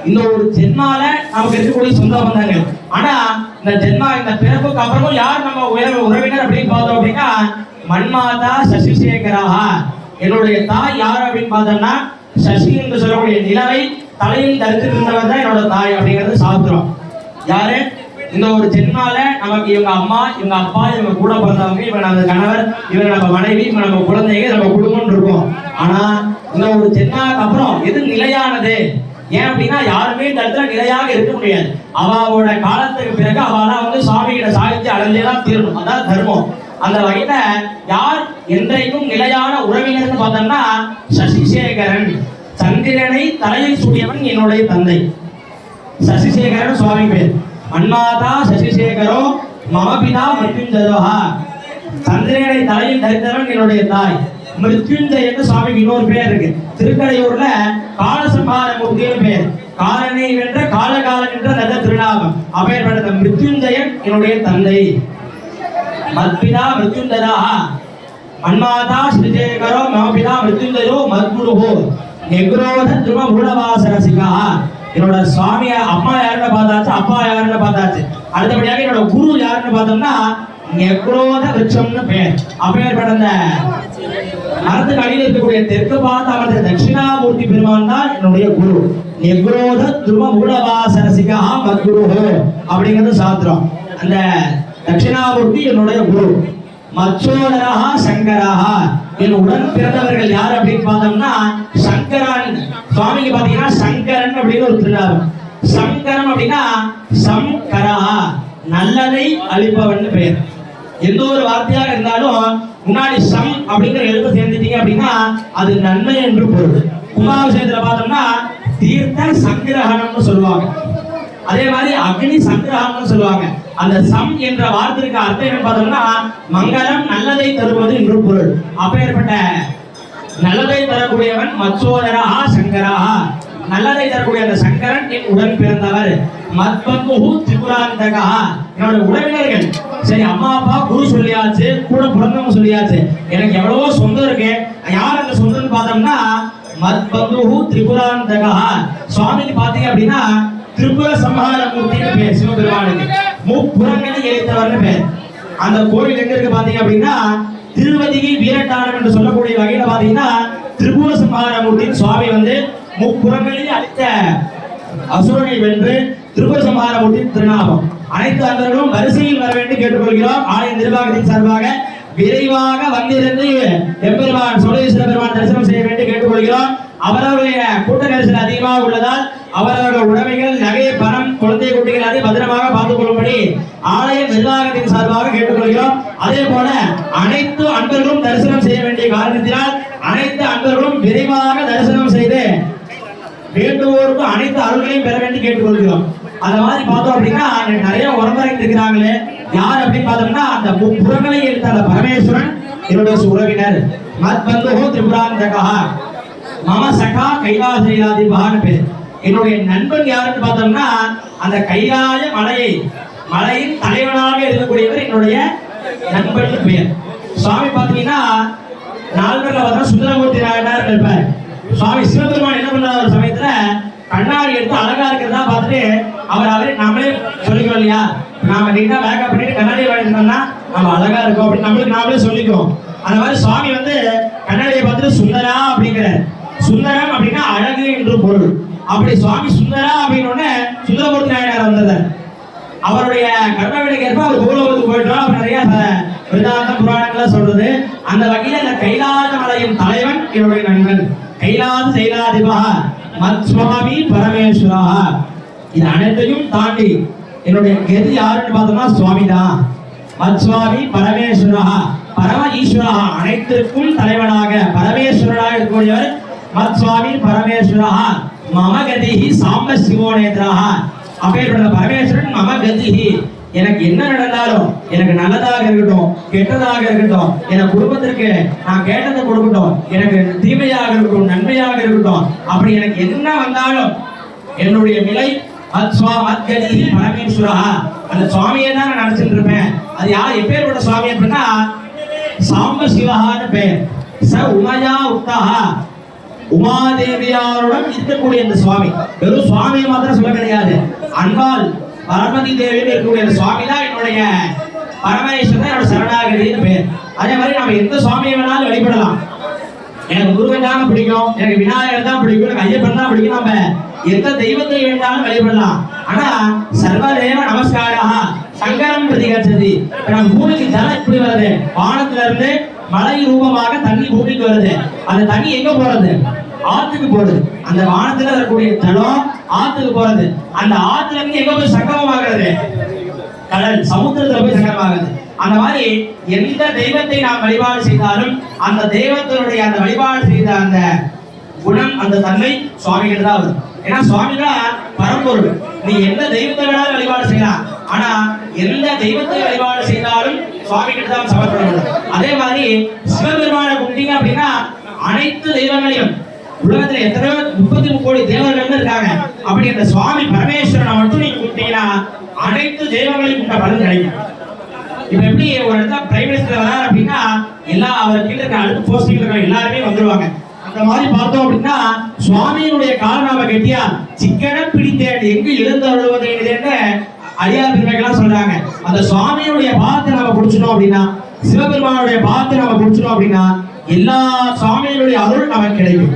இந்த ஒரு ஜென்மால நமக்கு இருக்கக்கூடிய சொந்த பந்தங்கள். ஆனா இந்த ஜென்மா இந்த பிறப்புக்கு அப்புறமும் யார் நம்ம உறவினர் அப்படின்னு பார்த்தோம் அப்படின்னா மன்மாதா சசிசேகராஹா. என்னுடைய தாய் யார் அப்படின்னு பார்த்தோம்னா சசி என்று சொல்லக்கூடிய நிலவை தலையில் தரித்து இருந்தவர் தான் என்னோட தாய் அப்படிங்கிறது சாஸ்திரம். யாரு? இந்த ஒரு ஜென்மால நமக்கு இவங்க அம்மா, இவங்க அப்பா, இவங்க கூட பிறந்தவங்க, இவங்க நம்ம கணவர், இவங்க நம்ம மனைவி, இவங்க நம்ம குழந்தைங்க, நம்ம குடும்பம் இருக்கும். ஆனா இந்த ஒரு ஜென்மாக்கு அப்புறம் எது நிலையானது? ஏன் அப்படின்னா யாருமே இந்த இடத்துல நிலையாக இருக்க முடியாது. அவாவோட காலத்துக்கு பிறகு அவெல்லாம் வந்து சுவாமி கிட்ட சாகித்து அடைஞ்சேதான் தீரணும். அதான் தர்மம். அந்த வகையில யார் என்றைக்கும் நிலையான உறவினர்னு பார்த்தோம்னா சசிசேகரன். சந்திரனை தலையில் சூடியவன் என்னுடைய தந்தை சசிசேகரன் சுவாமி பேர். மன்மாதா சசிசேகரோ மமபிதா மிருத்யுஞ்சயோஹா. சந்திரனை தலையில் தரித்தவன் என்னுடைய தாய். மிருத்யுஞ்சய என்று சுவாமிக்கு இன்னொரு பேர் இருக்கு. திருக்கடையூர்ல காலசம்ஹார மூர்த்தின்னு பேர். காலனை வென்ற காலகாலன் என்ற நல்ல திருநாமம். அப்பேற்பட்ட மிருத்யுஞ்சயன் என்னுடைய தந்தை. மத்பிதா மிருத்யுஞ்சயா மன்மாதா ஸ்ரீசேகரோ மமபிதா மிருத்யுஞ்சயோ மத்குருஹோ நிக்ரோத துருவ மூலவாசரசிகா. என்னோட சுவாமிய அம்மா யாருன்னு பார்த்தாச்சு, அப்பா யாருன்னு பார்த்தாச்சு. அடுத்தபடியாக என்னோட குரு யாருன்னு பார்த்தோம்னா நெக்ரோத விருட்சம்னு பேர். அப்பேற்பட்ட அந்த மரத்துக்கு அடியில் இருக்கக்கூடிய தெற்கு பார்த்து அமர்ந்த தட்சிணாமூர்த்தி பெருமான் தான் என்னுடைய குரு. நெக்ரோத துருவ மூலவாசரசிகா மத்குருஹோ அப்படிங்கிறது சாஸ்திரம். அந்த தட்சிணாமூர்த்தி என்னுடைய குரு. மச்சோதரஹா சங்கரஹா. என் உடன் பிறந்தவர்கள் யார் அப்படின்னு பார்த்தோம்னா சங்கரன். சுவாமிக்கு பாத்தீங்கன்னா சங்கரன் அப்படின்னு ஒரு திருநாமம். சங்கரம் அப்படின்னா சம்கரஹா, நல்லதை அளிப்பவன் பெயர். எந்த ஒரு வார்த்தையாக இருந்தாலும் முன்னாடி சம் அப்படிங்கிற எழுத்து சேர்ந்துட்டீங்க அப்படின்னா அது நன்மை என்று பொருள். கும்பாபிஷேகத்துல பார்த்தோம்னா தீர்த்த சங்கிரகணம்னு சொல்லுவாங்க. அதே மாதிரி அக்னி சங்கிரகம்னு சொல்லுவாங்க. அந்த சம் என்ற வார்த்தைக்கு அர்த்தம் என்ன பார்த்தோம்னா மங்களம், நல்லதை தருவது என்று பொருள். அப்பேற்பட்ட நல்லதை தரக்கூடியவன் மச்சோதரஹா சங்கரஹா. நல்லதை தரக்கூடிய அந்த சங்கரன் என் உடன் பிறந்தவர். மத்பந்துஹு திரிபுராந்தகா. என்னோட உறவினர்கள். சரி, அம்மா அப்பா குரு சொல்லியாச்சு, கூட பிறந்தவங்க சொல்லியாச்சு, எனக்கு எவ்வளவோ சொந்தம் இருக்கு. யார் அந்த சொந்தம்னு பார்த்தோம்னா மத்பந்துஹு திரிபுராந்தகா. சுவாமிக்கு பாத்தீங்க அப்படின்னா திரிபுர சம்ஹார மூர்த்தின்னு பேர். சிவபெருமானுக்கு முப்புறங்களை எரித்தவர்னு பேர். அந்த கோவில் எங்க இருக்கு பாத்தீங்க அப்படின்னா திருவதிகை வீரட்டானம் என்று சொல்லக்கூடிய வகையில பாத்தீங்கன்னா திரிபுர சம்ஹார மூர்த்தின்னு சுவாமி வந்து முப்புறங்களில் அளித்த அசுரனை வென்று திரிபுர சம்ஹார மூர்த்தி திருநாமம். அனைத்து அன்பர்களும் வரிசையில் வர வேண்டும் கேட்டுக்கொள்கிறோம். ஆலய நிர்வாகத்தின் சார்பாக விரைவாக வந்திருந்து எம்பெருமான் சோழேஸ்வர பெருமான் தரிசனம் செய்ய வேண்டும் கேட்டுக்கொள்கிறோம். அவரவருடைய கூட்ட நெரிசல் அதிகமாக உள்ளதால் அவரவர்கள் உடைமைகள், நகை, பணம், குழந்தை குட்டிகள் அதை பத்திரமாக பார்த்துக் கொள்ளும்படி ஆலய நிர்வாகத்தின் சார்பாக கேட்டுக்கொள்கிறோம். அதே போல அனைத்து அன்பர்களும் தரிசனம் செய்ய வேண்டிய காரணத்தினால் அனைத்து அன்பர்களும் விரைவாக தரிசனம் செய்து வேண்டுவோருக்கும் அனைத்து அருள்களையும் பெற வேண்டி கேட்டுக்கொள்கிறோம். அந்த மாதிரி பார்த்தோம் அப்படின்னா நிறைய உறவுகள் இருக்கிறாங்களே, யார் அப்படின்னு பார்த்தோம்னா அந்த புறங்களை எடுத்த அந்த பரமேஸ்வரன் என்னுடைய உறவினர். மத் பந்தோ திரிபுராந்தகா மம சகா கைலாசைலாதிபகான்னு பேர். என்னுடைய நண்பன் யாருன்னு பார்த்தோம்னா அந்த கைலாய மலையின் தலைவனாக இருக்கக்கூடியவர் என்னுடைய நண்பன் பெயர். சுவாமி பார்த்தீங்கன்னா நால்வரில் பார்த்தா சுந்தரமூர்த்தி நாயனார் இருப்பார். சுவாமி சிவபெருமான் என்ன பண்றாரு ஒரு சமயத்துல கண்ணாடி எடுத்து அழகா இருக்கிறதா பார்த்துட்டு அவரே நாமளே சொல்லிக்கிறோம் இல்லையா, நாம நீட்டா மேக்கப் பண்ணிட்டு கண்ணாடியை வாங்கிட்டோம்னா நம்ம அழகா இருக்கோம் அப்படின்னு நம்மளுக்கு நாமளே சொல்லிக்கிறோம். அந்த மாதிரி சுவாமி வந்து கண்ணாடியை பார்த்துட்டு சுந்தரா அப்படிங்கிறார். சுந்தரம் அப்படின்னா அழகு என்று பொருள். அப்படி சுவாமி சுந்தரா அப்படின்னு சுந்தரமூர்த்தி நாயனார் வந்தது. அவருடைய கர்மவினைக்கு ஏற்ப அவர் பூலோகத்துக்கு போயிட்டோம். அவர் நிறைய வேதாந்த புராணங்களை சொல்றது. அந்த வகையில இந்த கைலாச மலையின் தலைவன் என்னுடைய நண்பன் கைலாச சைலாதிபா மத் சுவாமி பரமேஸ்வரா. இது அனைத்தையும் தாண்டி என்னுடைய கெதி யாருன்னு பார்த்தோம்னா சுவாமி தான். மத் சுவாமி பரமேஸ்வரா பரம ஈஸ்வரா, அனைத்திற்கும் தலைவனாக பரமேஸ்வரனாக இருக்கக்கூடியவர் மத் சுவாமி பரமேஸ்வரா. மம கதிஹி சாம்ப சிவோனேந்திராக, அப்பேற்பட்ட பரமேஸ்வரன் மம கதிஹி, எனக்கு என்ன நடந்தாலும் எனக்கு நல்லதாக இருக்கட்டும் கெட்டதாக இருக்கட்டும், என் குடும்பத்திற்கு நான் கேட்டதை கொடுக்கட்டும், எனக்கு தீமையாக இருக்கட்டும் நன்மையாக இருக்கட்டும், அப்படி எனக்கு என்ன வந்தாலும் என்னுடைய நிலை மத்கதி பரமேஸ்வரா. அந்த சுவாமியை தான் நான் நினைச்சிட்டு இருப்பேன். அது யார் எப்பேற்பட்ட சுவாமி அப்படின்னா சாம்ப சிவகான்னு பெயர். ச உமயா உக்தஹா, உமாதேவியாருடன் இருக்கக்கூடிய இந்த சுவாமி. வெறும் சுவாமியை மாத்திரம் சொல்ல கிடையாது, அன்பால் பார்வதி தேவியில் இருக்கக்கூடிய சுவாமி தான் என்னுடைய பரமேஸ்வரன் என்னோட சரணாகதின்னு பேர். அதே மாதிரி நம்ம எந்த சுவாமியை வேணாலும் வழிபடலாம். எனக்கு முருகன் தான் பிடிக்கும், எனக்கு விநாயகர் தான் பிடிக்கும், எனக்கு ஐயப்பன் தான் பிடிக்கும், நம்ம எந்த தெய்வத்தை வேண்டாலும் வழிபடலாம். ஆனா சர்வதேவ நமஸ்காரா சங்கரம் பிரதிகச்சதி. நம்ம பூமிக்கு ஜலம் எப்படி வருது, வானத்துல இருந்து மழை ரூபமாக தண்ணி பூமிக்கு வருது. அந்த தண்ணி எங்க போறது, ஆத்துக்கு போறது. அந்த வானத்துல இருக்கக்கூடிய ஜலம் ஆத்துக்கு போறது. அந்த ஆத்துல இருந்து எங்க போய் சங்கமமாகிறது, கடல் சமுத்திரத்துல போய் சங்கமமாகுது. அந்த மாதிரி எந்த தெய்வத்தை நாம் வழிபாடு செய்தாலும் அந்த தெய்வத்தினுடைய அந்த வழிபாடு செய்த அந்த குணம் அந்த தன்மை சுவாமிகள் தான் வரும். ஏன்னா சுவாமி தான் பரம்பொருள். நீ எந்த தெய்வத்தை வேணாலும் வழிபாடு செய்யலாம், ஆனா எந்த தெய்வத்தை வழிபாடு செய்தாலும் சுவாமிகிட்ட தான் சமர்ப்பணம். அதே மாதிரி சிவபெருமான கும்பிட்டீங்க அப்படின்னா அனைத்து தெய்வங்களையும், உலகத்துல எத்தனையோ 33 கோடி தேவர்கள் இருக்காங்க, அப்படி அந்த சுவாமி பரமேஸ்வரனை மட்டும் நீங்க கும்பிட்டீங்கன்னா அனைத்து தெய்வங்களையும் கும்பிட்ட பலன் கிடைக்கும். இப்ப எப்படி ஒரு இடத்துல பிரைம் மினிஸ்டர் வராரு அப்படின்னா எல்லா அவர் கீழே இருக்க அடுத்த போஸ்டிங் இருக்க எல்லாருமே வந்துருவாங்க. அந்த மாதிரி பார்த்தோம் அப்படின்னா சுவாமியினுடைய காலநாம கெட்டியா சிக்கன பிடித்தேன் எங்கு எழுந்து அழுவதேன்னு அடியார் பெருமைகள்லாம் சொல்றாங்க. அந்த சுவாமியுடைய பாதத்தை நம்ம பிடிச்சிட்டோம் அப்படின்னா, சிவபெருமானுடைய பாதத்தை நம்ம பிடிச்சிட்டோம் அப்படின்னா எல்லா சுவாமியினுடைய அருள் நமக்கு கிடைக்கும்.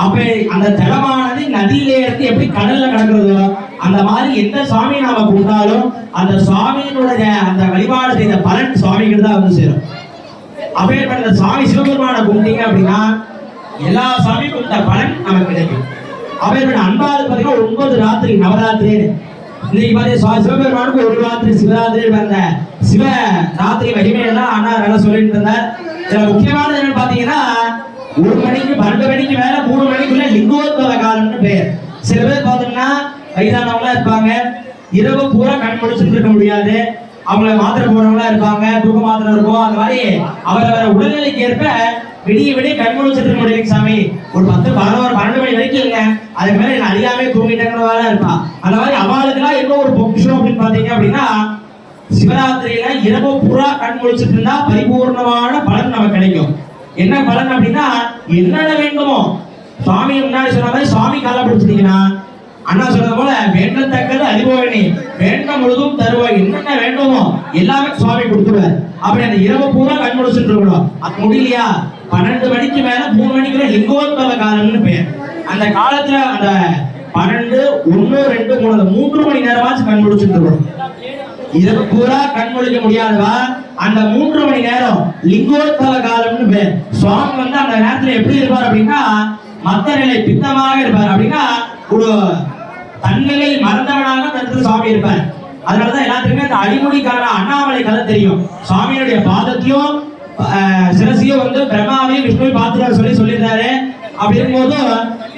அப்ப அந்த ஜலமானது நதியிலே இருந்து எப்படி கடல்ல கிடக்கிறதோ அந்த மாதிரி எந்த சுவாமியை நாம கும்பிட்டாலும் அந்த சுவாமியினுடைய அந்த வழிபாடு செய்த பலன் சுவாமிகிட்ட தான் வந்து சேரும். அப்பேற்பட்ட சுவாமி சிவபெருமான கும்பிட்டீங்க அப்படின்னா எல்லா சுவாமி கும்பிட்ட பலன் நமக்கு கிடைக்கும். அப்பேற்பட்ட அன்பாவது பார்த்தீங்கன்னா 9 ராத்திரி நவராத்திரி. இன்னைக்கு பார்த்தீங்கன்னா சிவபெருமானுக்கு ஒரு ராத்திரி சிவராத்திரி வந்த சிவ ராத்திரி மகிமையெல்லாம் அண்ணா நல்லா சொல்லிட்டு இருந்தார். இதுல முக்கியமானது என்னன்னு பாத்தீங்கன்னா 1 மணிக்கு 12 மணிக்கு மேல 3 மணிக்குள்ள லிங்கோத்பவ காலம்னு பேர். சில பேர் பார்த்தோம்னா வயதானவங்களா இருப்பாங்க, இரவு பூரா கண் முடிச்சுட்டு இருக்க முடியாது, அவங்கள மாத்திரை போடுறவங்களா இருப்பாங்க, தூக்க மாத்திரை இருக்கும். அந்த மாதிரி அவரவர உடல்நிலைக்கு ஏற்ப விடிய கண் முடிச்சுட்டு இருக்க முடியல சாமி, ஒரு 10, 11, 12 மணி வரைக்கும் இல்லைங்க, அதுக்கு மேல என்ன அறியாமே தூங்கிட்டேங்கிறவாளா இருப்பா. அந்த மாதிரி அவளுக்குலாம் என்ன ஒரு பொக்கிஷம் அப்படின்னு பாத்தீங்க அப்படின்னா சிவராத்திரியில இரவு பூரா கண் முடிச்சுட்டு இருந்தா பரிபூர்ணமான பலன் நமக்கு கிடைக்கும். என்ன பலன் அப்படின்னா என்னென்ன வேண்டுமோ சுவாமி முன்னாடி சொன்ன மாதிரி சுவாமி கால பிடிச்சிட்டீங்கன்னா அண்ணா சொன்னது போல வேண்டத்தக்கது அறிவோயினி வேண்ட முழுதும் தருவாய், என்னென்ன வேண்டுமோ எல்லாமே சுவாமி கொடுத்துருவார். அப்படி அந்த இரவு பூரா கண் முடிச்சுட்டு இருக்கணும். அது முடியலையா 12 மணிக்கு மேல 3 மணிக்குள்ள லிங்கோத்பவ காலம்னு பெயர். அந்த காலத்துல அந்த 12, 1, 2, 3 3 மணி நேரமாச்சு கண் முடிச்சுட்டு இருக்கணும். இரவு பூரா கண் முழிக்க முடியாதவா அந்த 3 மணி நேரம் லிங்கோத்பவ காலம்னு பேர். சுவாமி வந்து அந்த நேரத்துல எப்படி இருப்பார் அப்படின்னா மத்த நிலை பித்தமாக இருப்பார். அப்படின்னா ஒரு தன்னிலை மறந்தவனாக தனது சுவாமி இருப்பார். அதனாலதான் எல்லாத்துக்குமே அந்த அடிமுடிக்கான அண்ணாமலை கதை தெரியும். சுவாமியுடைய பாதத்தையும் சிரசியும் வந்து பிரம்மாவையும் விஷ்ணுவை பார்த்துட்டு சொல்லியிருந்தாரு. அப்படி இருக்கும்போது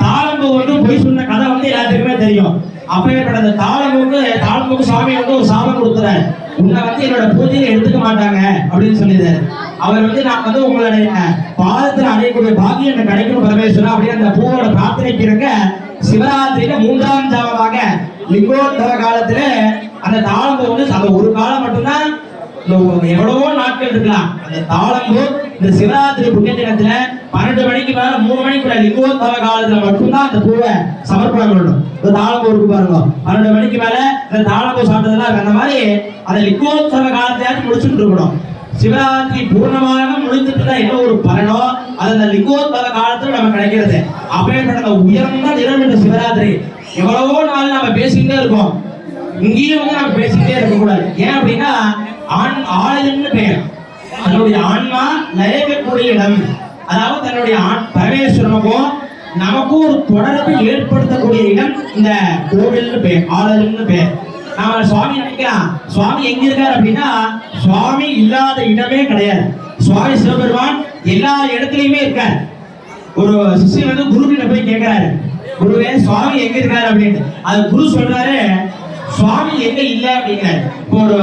தாளம்பு ஒன்று பொய் சொன்ன கதை வந்து எல்லாத்துக்குமே தெரியும். அப்பேற்பட்ட அந்த தாளம்பூக்கு சுவாமி வந்து ஒரு சாபம் கொடுக்குறாரு. உன்னை வந்து என்னோட பூஜையை எடுத்துக்க மாட்டாங்க அப்படின்னு சொல்லிடுறாரு. அவர் வந்து நான் வந்து உங்களுடைய பாதத்தில் அடையக்கூடிய பாக்கியம் எனக்கு கிடைக்கும் பரமேஸ்வரா அப்படின்னு அந்த பூவோட பிரார்த்தனைக்கு இருக்க சிவராத்திரியில 3ஆம் ஜாமமாக லிங்கோத்சவ காலத்துல அந்த தாளம்பூ வந்து அந்த ஒரு காலம் மட்டும்தான், எவ்வளவோ நாட்கள் இருக்கலாம். அந்த தாளம்பூ இந்த சிவராத்திரி புண்ணிய தினத்துல 12 மணிக்கு மேல 3 மணிக்குள்ள லிங்கோத்சவ காலத்துல மட்டும்தான் அந்த பூவை சமர்ப்பணம் பண்ணணும். இந்த தாளம்பூ இருக்கு பாருங்க, 12 மணிக்கு மேல இந்த தாளம்பூ சாப்பிட்டதெல்லாம் அந்த மாதிரி அந்த லிங்கோத்சவ காலத்தையாச்சும் முடிச்சுட்டு இருக்கணும். சிவராத்திரி பூர்ணமாக முடித்துட்டு தான் என்ன ஒரு பலனோ அது அந்த லிங்கோத்சவ காலத்துல நம்ம கிடைக்கிறது. அப்பேற்பட்ட உயர்ந்த நிறம் இந்த சிவராத்திரி. எவ்வளவோ நாள் நம்ம பேசிக்கிட்டே இருக்கோம், இங்கேயும் வந்து நம்ம பேசிக்கிட்டே இருக்க கூடாது. ஏன் அப்படின்னா ஆலயம்னு பெயர். தன்னுடைய ஆன்மா லயக்கக்கூடிய இடம், அதாவது தன்னுடைய பரமேஸ்வரனுக்கும் நமக்கும் ஒரு தொடர்பை ஏற்படுத்தக்கூடிய இடம் இந்த கோவில்னு பெயர், ஆலயம்னு பெயர். நாம சுவாமி நினைக்கலாம், சுவாமி எங்க இருக்காரு அப்படின்னா சுவாமி இல்லாத இடமே கிடையாது. சுவாமி சிவபெருமான் எல்லா இடத்துலயுமே இருக்காரு. ஒரு சிஷ்யன் வந்து குரு கிட்ட போய் கேட்கிறாரு, குருவே சுவாமி எங்க இருக்காரு அப்படின்னு. அது குரு சொல்றாரு, சுவாமி எங்க இல்ல அப்படிங்கிறாரு. இப்போ ஒரு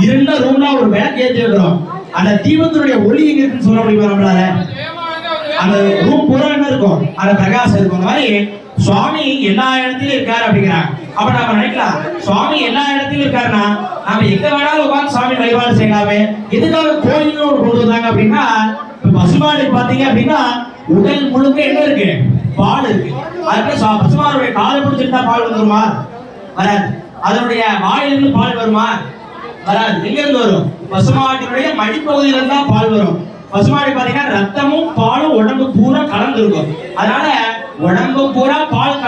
இருண்ட ரூம்ல ஒரு விளக்கு ஏற்றி வைக்கிறோம், அந்த தீபத்தினுடைய ஒளி எங்க இருக்குன்னு சொல்ல முடியுமா நம்மளால? அந்த ரூம் பூரா என்ன இருக்கும், அந்த பிரகாசம் இருக்கும். அந்த மாதிரி சுவாமி எல்லா இடத்துலயும் இருக்காரு அப்படிங்கிறாங்க. அப்ப நாம நினைக்கலாம், சுவாமி எல்லா இடத்துலயும் இருக்காருன்னா நாம எங்க வேணாலும் உட்காந்து சுவாமி வழிபாடு செய்யலாமே, எதுக்காக கோயில்னு ஒரு கொண்டு வந்தாங்க அப்படின்னா, இப்ப பசுமாடு பாத்தீங்க அப்படின்னா உடல் முழுக்க என்ன இருக்கு, பால் இருக்கு. அதுக்கு பசுமாடுடைய காலை பிடிச்சிருந்தா பால் வந்துருமா? வராது. அதனுடைய வாயிலிருந்து பால் வருமா? வராது. எங்க இருந்து வரும்? பசுமாட்டினுடைய மடிப்பகுதியில இருந்தா பால் வரும். பசுமாடு பாத்தீங்கன்னா ரத்தமும் பாலும் உடம்பு பூரா கலந்து இருக்கும். அதனால உடம்பு பூரா பால்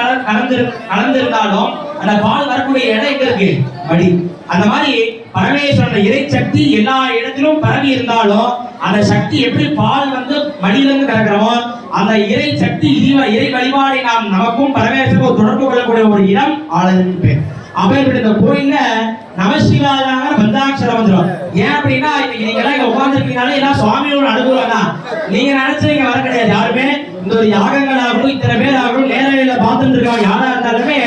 கலந்திருந்தாலும் அந்த பால் வரக்கூடிய இடம் எங்க இருக்கு, மடி. அந்த மாதிரி பரமேஸ்வரன் இறை சக்தி எல்லா இடத்திலும் பரவி இருந்தாலும் அந்த சக்தி எப்படி பால் வந்து மடியிலிருந்து கலக்கிறோமோ அந்த இறை சக்தி இறை வழிபாடை நாம் நமக்கும் பரமேஸ்வரனுக்கும் தொடர்பு கொள்ளக்கூடிய ஒரு இடம் ஆலயம் பேர். அப்பேற்பட்ட இந்த கோயில்ல நமசிவாயாக பஞ்சாட்சரம் வந்துடும். ஏன் அப்படின்னா நீங்க எல்லாம் இங்க உட்கார்ந்துருக்கீங்கனாலே எல்லாம் சுவாமியோட அனுகூலம் தான். நீங்க நினைச்சு இங்க வர கிடையாது. யாருமே இந்த ஒரு யாகங்கள் ஆகட்டும், இத்தனை பேர் ஆகட்டும், நேரடியில பார்த்துட்டு இருக்கவங்க யாரா இருந்தாலுமே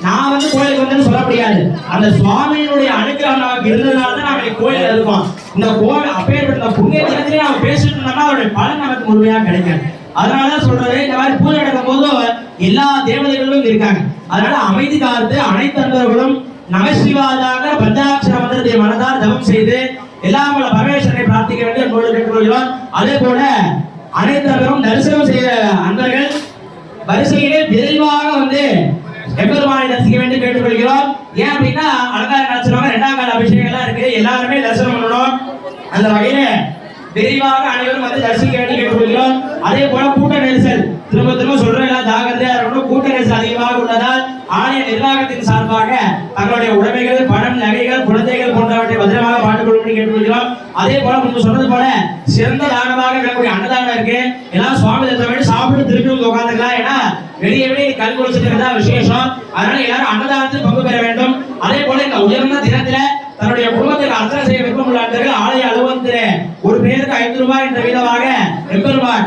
நான் வந்து கோயிலுக்கு வந்து சொல்ல முடியாது. அந்த சுவாமியினுடைய அனுகிரகம் நமக்கு இருந்ததுனால தான் நாம கோயில இருக்கோம். இந்த கோவில் அப்பேற்பட்ட புண்ணிய தினத்திலே நாம பேசிட்டு இருந்தோம்னா அவருடைய பலன் நமக்கு முழுமையா கிடைக்கும். அதனாலதான் சொல்றது, இந்த மாதிரி பூஜை நடக்கும் போது எல்லா தேவதைகளும் இருக்காங்க. அதனால அமைதி காத்து அனைத்து அன்பர்களும் நமசிவாயாக பஞ்சாட்சர மந்திரத்தை மனதார் ஜபம் செய்து எல்லாம் பரமேஸ்வரனை பிரார்த்திக்க வேண்டிய கேட்டுக்கொள்கிறோம். அதே போல அனைத்து அன்பரும் தரிசனம் செய்ய அன்பர்கள் வரிசையிலே விரைவாக வந்து எம்பெருமானை தரிசிக்க வேண்டி கேட்டுக்கொள்கிறோம். ஏன் அப்படின்னா அலங்கார காட்சிவாங்க 2ஆம் கால அபிஷேகம்லாம் இருக்கு, எல்லாருமே தரிசனம் பண்ணணும். அந்த வகையில விரைவாக அனைவரும் வந்து தரிசிக்க வேண்டி கேட்டுக்கொள்கிறோம். அதே போல கூட்ட நெரிசல் திரும்ப சொல்றேன், ஜாகிரதையா இருக்கணும். கூட்ட நெரிசல் அதிகமாக உள்ளதால் ஆலய நிர்வாகத்தின் சார்பாக தங்களுடைய உடைமைகள், பணம், நகைகள், குழந்தைகள் போன்றவற்றை பத்திரமாக பாட்டுக்கொள்ளும்படி கேட்டுக்கொள்கிறோம். அதே போல முன்பு சொன்னது போல சிறந்த தானமாக விளக்கூடிய அன்னதானம் இருக்கு. எல்லாம் சுவாமி தத்தோடு சாப்பிட்டு திருப்பி வந்து உட்காந்துக்கலாம். ஏன்னா வெளியே கல் குளிச்சுட்டு விசேஷம். அதனால எல்லாரும் அன்னதானத்தில் பங்கு பெற வேண்டும். அதே போல இந்த உயர்ந்த தினத்தில தன்னுடைய குடும்பத்துக்கு அர்ச்சனை செய்ய விருப்பமுள்ள அன்பர்கள் ஆலய அலுவலகத்திலே ஒரு பேருக்கு 5 ரூபாய் என்ற விதமாக எம்பெருமான்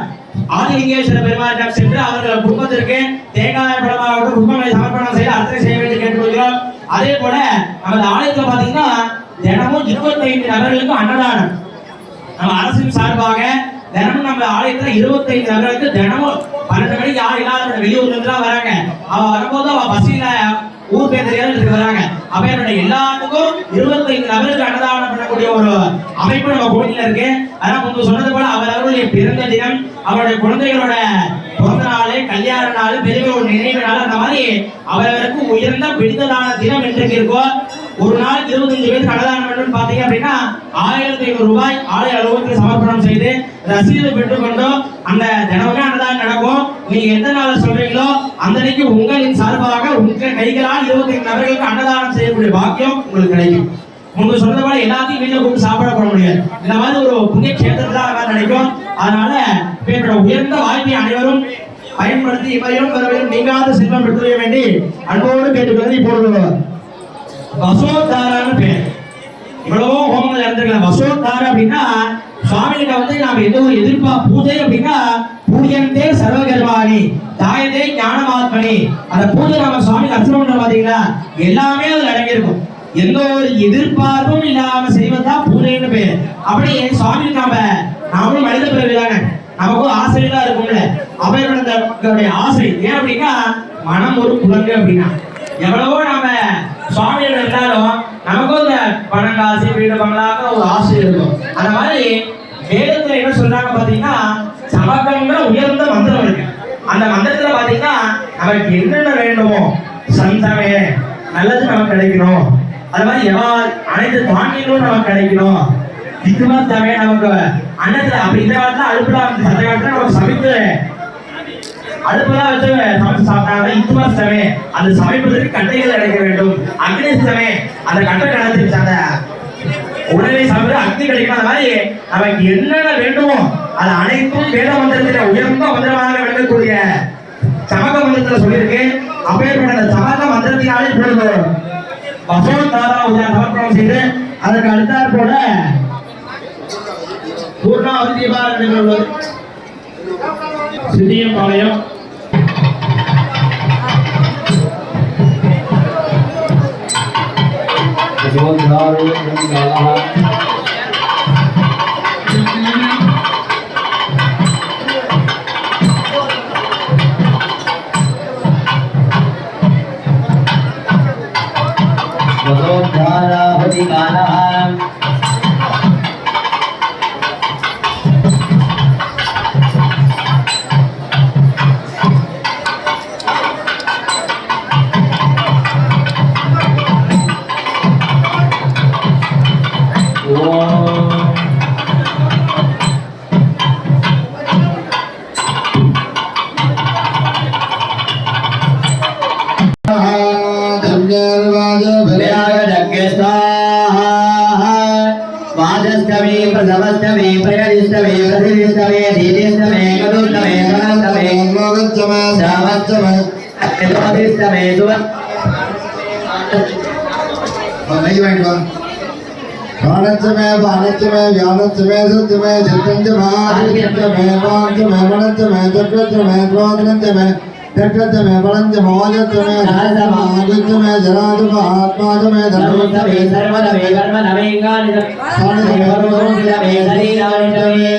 ஆதிலிங்கேஸ்வர பெருமானிடம் சென்று அவர்கள் குடும்பத்திற்கு தேங்காய் பழமாக குடும்பங்களை சமர்ப்பணம் செய்து அர்ச்சனை செய்ய வேண்டி கேட்டுக்கொள்கிறோம். அதே போல நமது ஆலயத்தில் பாத்தீங்கன்னா தினமும் 25 நபர்களுக்கு அன்னதானம் நம்ம அரசின் சார்பாக தினமும் நம்ம ஆலயத்துல 25 நபர்களுக்கு தினமும் 12 மணிக்கு யார் இல்லாத வெளியூர்ல இருந்து வராங்க. அவ வரும்போது அவ பஸ்ஸில ஊர் பேர் தெரியாத வராங்க. அப்ப என்னுடைய எல்லாத்துக்கும் 25 நபர்களுக்கு அன்னதானம் பண்ணக்கூடிய ஒரு அமைப்பு நம்ம கோயில்ல இருக்கு. அதான் முன்பு சொன்னது போல அவர்களுடைய பிறந்த தினம், அவருடைய குழந்தைகளோட பிறந்த நாள், கல்யாண நாள், பெரியவரோட நினைவு நாள், அந்த மாதிரி அவர்களுக்கு உயர்ந்த பிடித்ததான தினம் என்றைக்கு இருக்கோ ஒரு நாள் 25 பேருக்கு அன்னதானம் பண்ணணும்னு பாத்தீங்க அப்படின்னா 1500 ரூபாய் ஆலய அலுவலகத்தில் சமர்ப்பணம் செய்து ரசீது பெற்றுக்கொண்டோம். அந்த தினமே அன்னதானம் நடக்கும். நீங்க எந்த நாள் சொல்றீங்களோ அந்த அன்னைக்கு உங்களின் சார்பாக உங்க கைகளால் 25 நபர்களுக்கு அன்னதானம் செய்யக்கூடிய பாக்கியம் உங்களுக்கு கிடைக்கும். முன்பு சொன்னது போல எல்லாத்தையும் வீட்டுல கூப்பிட்டு சாப்பிட போட முடியாது. இந்த மாதிரி ஒரு புண்ணிய கஷேத்திரத்துல நினைக்கும். அதனால உயர்ந்த வாய்ப்பை அனைவரும் பயன்படுத்தி இவரையும் பிறவையும் நீங்காத செல்வம் பெற்று வேண்டி அன்போடு கேட்டுக்கொள்வது. இப்பொழுது வசோத்தாரான்னு பேர். இவ்வளவோ ஹோமங்கள் நடந்திருக்கலாம். வசோத்தார அப்படின்னா சுவாமிகிட்ட வந்து நாம எதுவும் பூஜை அப்படின்னா பூஜைந்தே சர்வகர்வாணி தாயதே ஞானமாத்மனி. அந்த பூஜை நாம சுவாமிக்கு அர்ச்சனை பண்றோம் பாத்தீங்களா, எல்லாமே அதுல அடங்கியிருக்கும். எந்த ஒரு எதிர்பார்ப்பும் இல்லாம செய்வதுதான் பூஜைன்னு பேரு. அப்படி சுவாமிக்கு நாமளும் மனித பிறவிதானே, நமக்கும் ஆசைலாம் இருக்கும்ல. அவர்களுடைய ஆசை ஏன் அப்படின்னா மனம் ஒரு குழந்தை அப்படின்னா எவ்வளவோ நாம சுவாமிகள் இருந்தாலும் நமக்கும் இந்த பணம் ஆசை வீடு பங்களாக ஒரு ஆசை இருக்கும். அந்த மாதிரி வேதத்துல என்ன சொல்றாங்க பாத்தீங்கன்னா சமக்கம்ங்கிற உயர்ந்த மந்திரம் இருக்கு. அந்த மந்திரத்துல பாத்தீங்கன்னா நமக்கு என்னென்ன வேண்டுமோ சந்தமே நல்லது நமக்கு கிடைக்கணும், அது மாதிரி அனைத்து தானியங்களும் நமக்கு கிடைக்கணும், இத்துமாத்தமே நமக்கு அன்னத்துல அப்படி இந்த காலத்துல அடுப்புல சந்த காலத்துல நமக்கு சமைத்து அடுப்பெல்லாம் வச்சு சமைச்சு சாப்பிட்டாங்க. இத்துமாத்தமே அந்த சமைப்பதற்கு கட்டைகள் கிடைக்க வேண்டும், அக்னிஸ்தமே அந்த கட்டை கடந்துச்சு அந்த உடனே சமைத்து அக்னி கிடைக்கும். அந்த மாதிரி நமக்கு என்னென்ன வேண்டுமோ அது அனைத்தும் வேத மந்திரத்துல உயர்ந்த மந்திரமாக விளங்கக்கூடிய சமக மந்திரத்துல சொல்லியிருக்கு. அப்பேற்பட்ட அந்த சமக மந்திரத்தினாலே இப்பொழுது வசோத்தாரா சமர்ப்பணம் செய்து அதற்கு அடுத்தாற் போல பூர்ணாவதி தீபாவளி சித்தியம்பாளையம் वादस्तमे प्रथमस्तमे प्रयदिस्तमे प्रतिदिस्तमे दीदिस्तमे कदुस्तमे गणस्तमे श्रावस्तमे चतुर्दिस्तमे काणचमे बाणचमे व्यानचमे सत्यमे सत्यंचमे आदित्यमे वांचमे वणचमे चक्रचमे द्वादनचमे चक्रचमे वणचमे वाजचमे राजचमे जराजमे आत्माचमे धर्मचमे सर्वदमे कर्मदमे गानिदमे सर्वदमे शरीरानिदमे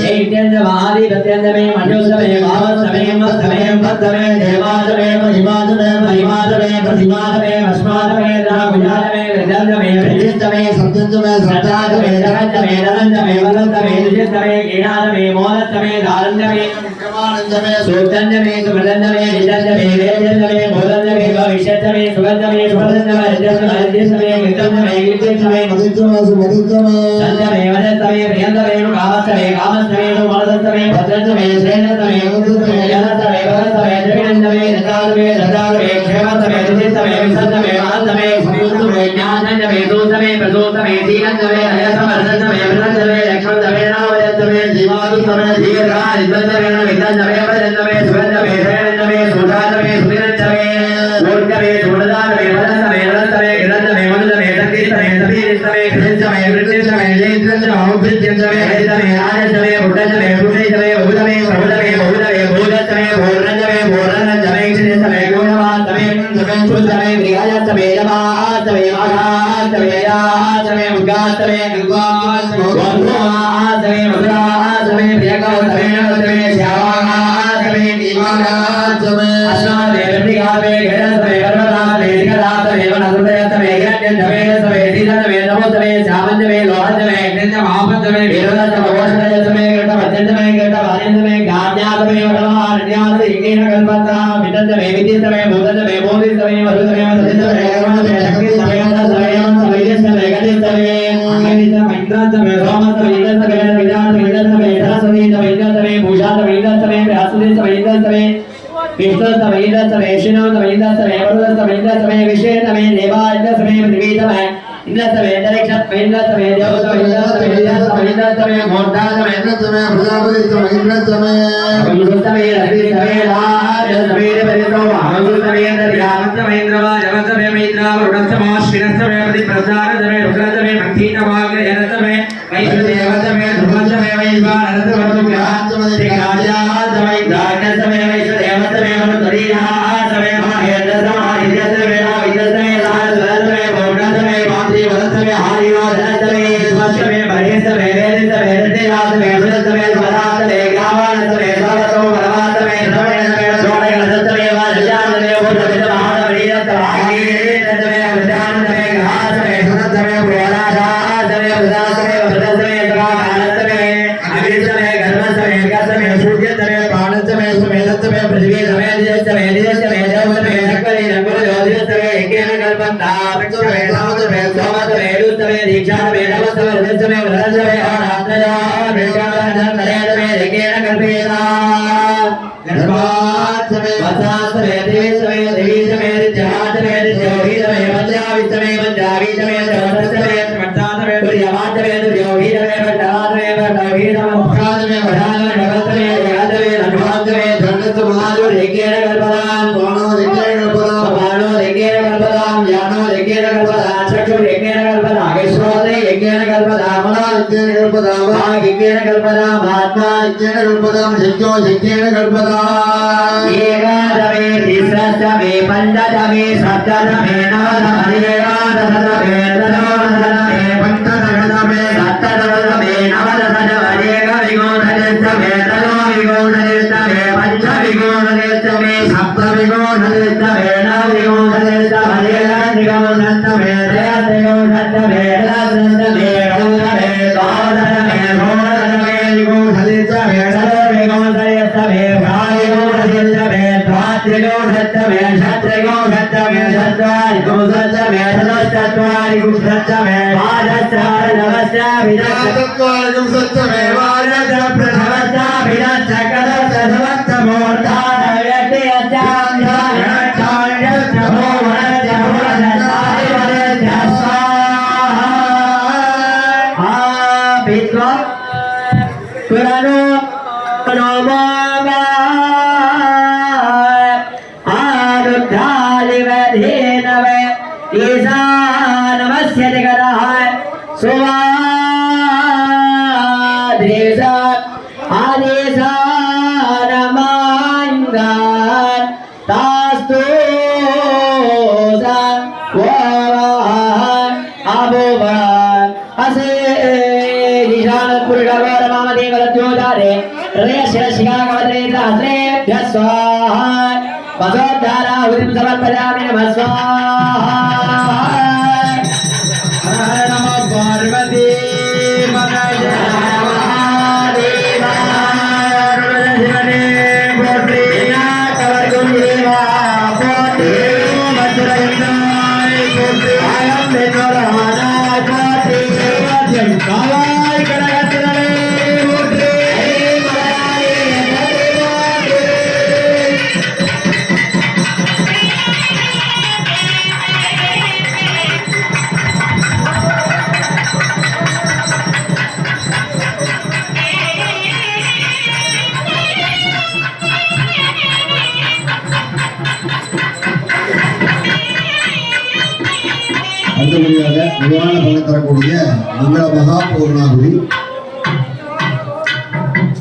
चैत्यंचमे आदित्यंचमे मनुष्यमे भावस्तमे मस्तमे मस्तमे देवाचमे महिमाचमे महिमाचमे प्रतिमाचमे अस्माचमे रामयाचमे वेदांचमे वेदिस्तमे सत्यंचमे सत्याचमे जगंचमे दगंचमे वदंचमे दुष्यंचमे कीणाचमे मोहंचमे धारंचमे विक्रमानंचमे सूक्तंचमे सुमदंचमे निदंचमे वेदंचमे बोधंचमे भविष्यंचमे सुगंधमे सुगंधंचमे रजंचमे रजंचमे कीर्तंचमे कीर्तंचमे मदिंचमे सुमदिंचमे संचमे वदंचमे प्रियंचमे कामस्तमे कामस्तमे मनोदंचमे भद्रंचमे श्रेयंचमे मुदंचमे यदंचमे वदंचमे द्रविणंचमे रतांचमे रतांचमे क्षेमंचमे दुष्यंचमे विसंचमे महांचमे संयुक्तमे ज्ञानंचमे दोषमे प्रदोषमे दीनंचमे अयसमर्दंचमे वृद्धंचमे लक्ष्मणंचमे नामयंचमे जीवादुंचमे दीर्घायुष्यंचमे विद्यंचमे वदंचमे सुगंधमे श्रेयंचमे सुधांचमे सुधीरंचमे लोकंचमे सुमदांचमे वदंचमे वदंचमे गिरंचमे मनुजमे संकीर्तमे सबीरिंचमे कृष्णंचमे वृद्धंचमे जयंचमे औभिद्यंचमे हरितमे आनंदमे बुद्धंचमे बुद्धंचमे बहुधमे प्रभुधमे बहुधमे भूधंचमे भोरंचमे भोरंचमे क्षिणंचमे गुणवांचमे चमे शुद्धमे प्रियायंचमे यमांचमे माघांचमे याचमे मुगांचमे गुगांचमे गोधुमांचमे मधुरांचमे प्रियकांचमे नवंचमे श्यामांचमे दीवानांचमे अस्मादे प्रतिघाते घेरंचमे कर्मदांचमे सिकदांचमे वनसुतयंचमे हिरण्यंचमे समे सीधंचमे नमोंचमे श्यामंचमे लोहंचमे अग्निंचमे महापंचमे वीरवंचमे वोषणयंचमे कृतवंचमे कृतवार्यंचमे गाम्याचमे वडवारण्याचमे इकेन कल्पंचमे विदंचमे विदिंचमे भूतंचमे बोधिंचमे मधुचमे मधुचमे कर्मंचमे शक्तिंचमे यंचमे यमंचमे विदिंचमे गतिंचमे अग्निंचमे इंद्रांचमे सोमंचमे इंद्रंचमे विदांचमे इंद्रंचमे सरस्वतींचमे इंद्रंचमे भूषांचमे इंद्रंचमे बृहस्पतिंचमे इंद्रंचमे विष्णुंचमे इंद्रंचमे शिवंचमे इंद्रंचमे वरुणंचमे इंद्रंचमे विश्वेंचमे देवा इंद्रंचमे पृथ्वींचमे इंद्रंचमे अंतरिक्षंचमे इंद्रंचमे देवोंचमे इंद्रंचमे इंद्रंचमे मूर्धांचमे इंद्रंचमे प्रजापतिंचमे इंद्रंचमे इंद्रंचमे रविंचमे राजंचमे परितो अमृतमे इंद्रयामंचमे इंद्रवाजमंचमे मैत्रा वरुणंचमे अश्विनंचमे प्रतिप्रसारंचमे रुद्रंचमे मंथीनवाग्यजनंचमे वैश्वदेवंचमे ध्रुवंचमे அடுத்தபடியாக நிர்வாண பலன் தரக்கூடிய மங்கள மகா பூர்ணாகுதி.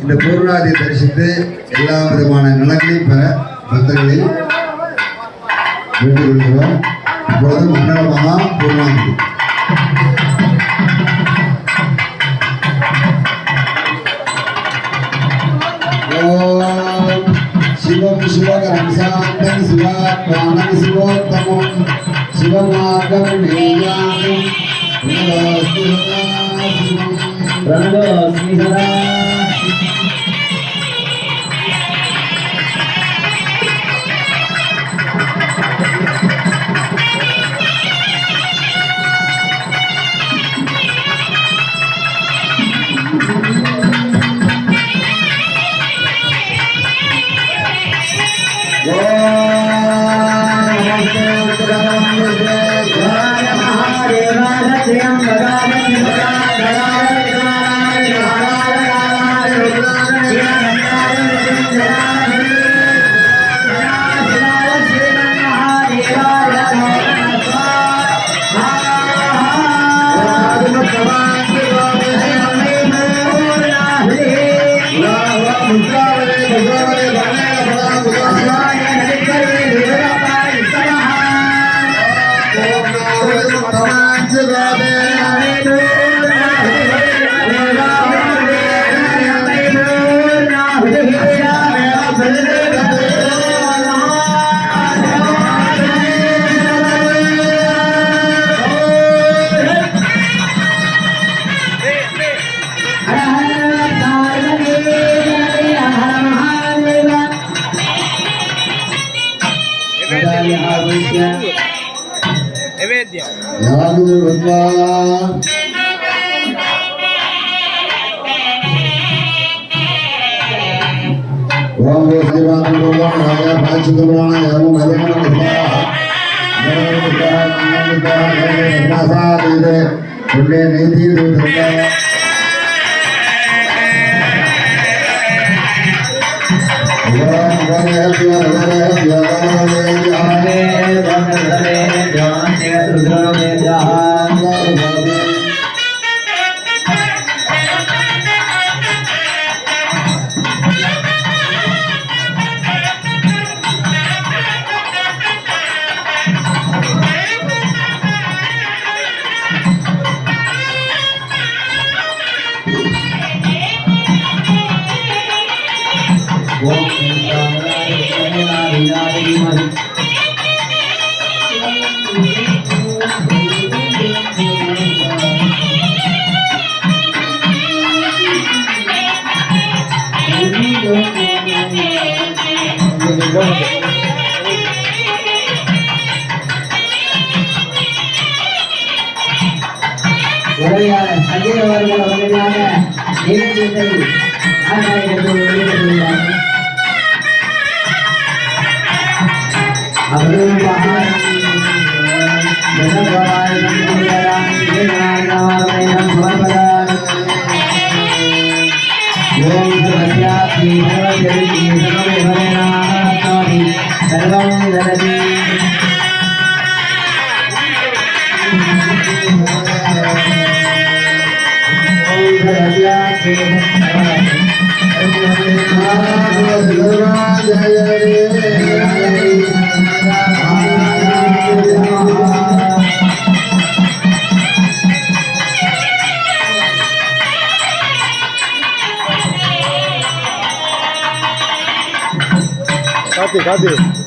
இந்த பூர்ணாதியை தரிசித்து எல்லா விதமான நலங்களையும் பெற பக்தர்களை வேண்டிக் கொள்கிறோம். இப்பொழுது மங்கள மகா பூர்ணாகுதி. ஓம் சிவம் சிவகரம் சாந்தம் சிவாத்மானம் சிவோத்தமம் சிவமார்க்கம் நேயாமம் யாரு வந்தா ஓம் ஸ்ரீமான் ஓம் ராஜா பாச்சுகுமார ஓம் மதன பிரசாதே புண்ணிய நீதி துர்கா ஓம் உதவியாளர் சஞ்சய் அவர்கள் உடனடியாக நிகழ்ச்சியை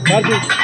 कार्तिक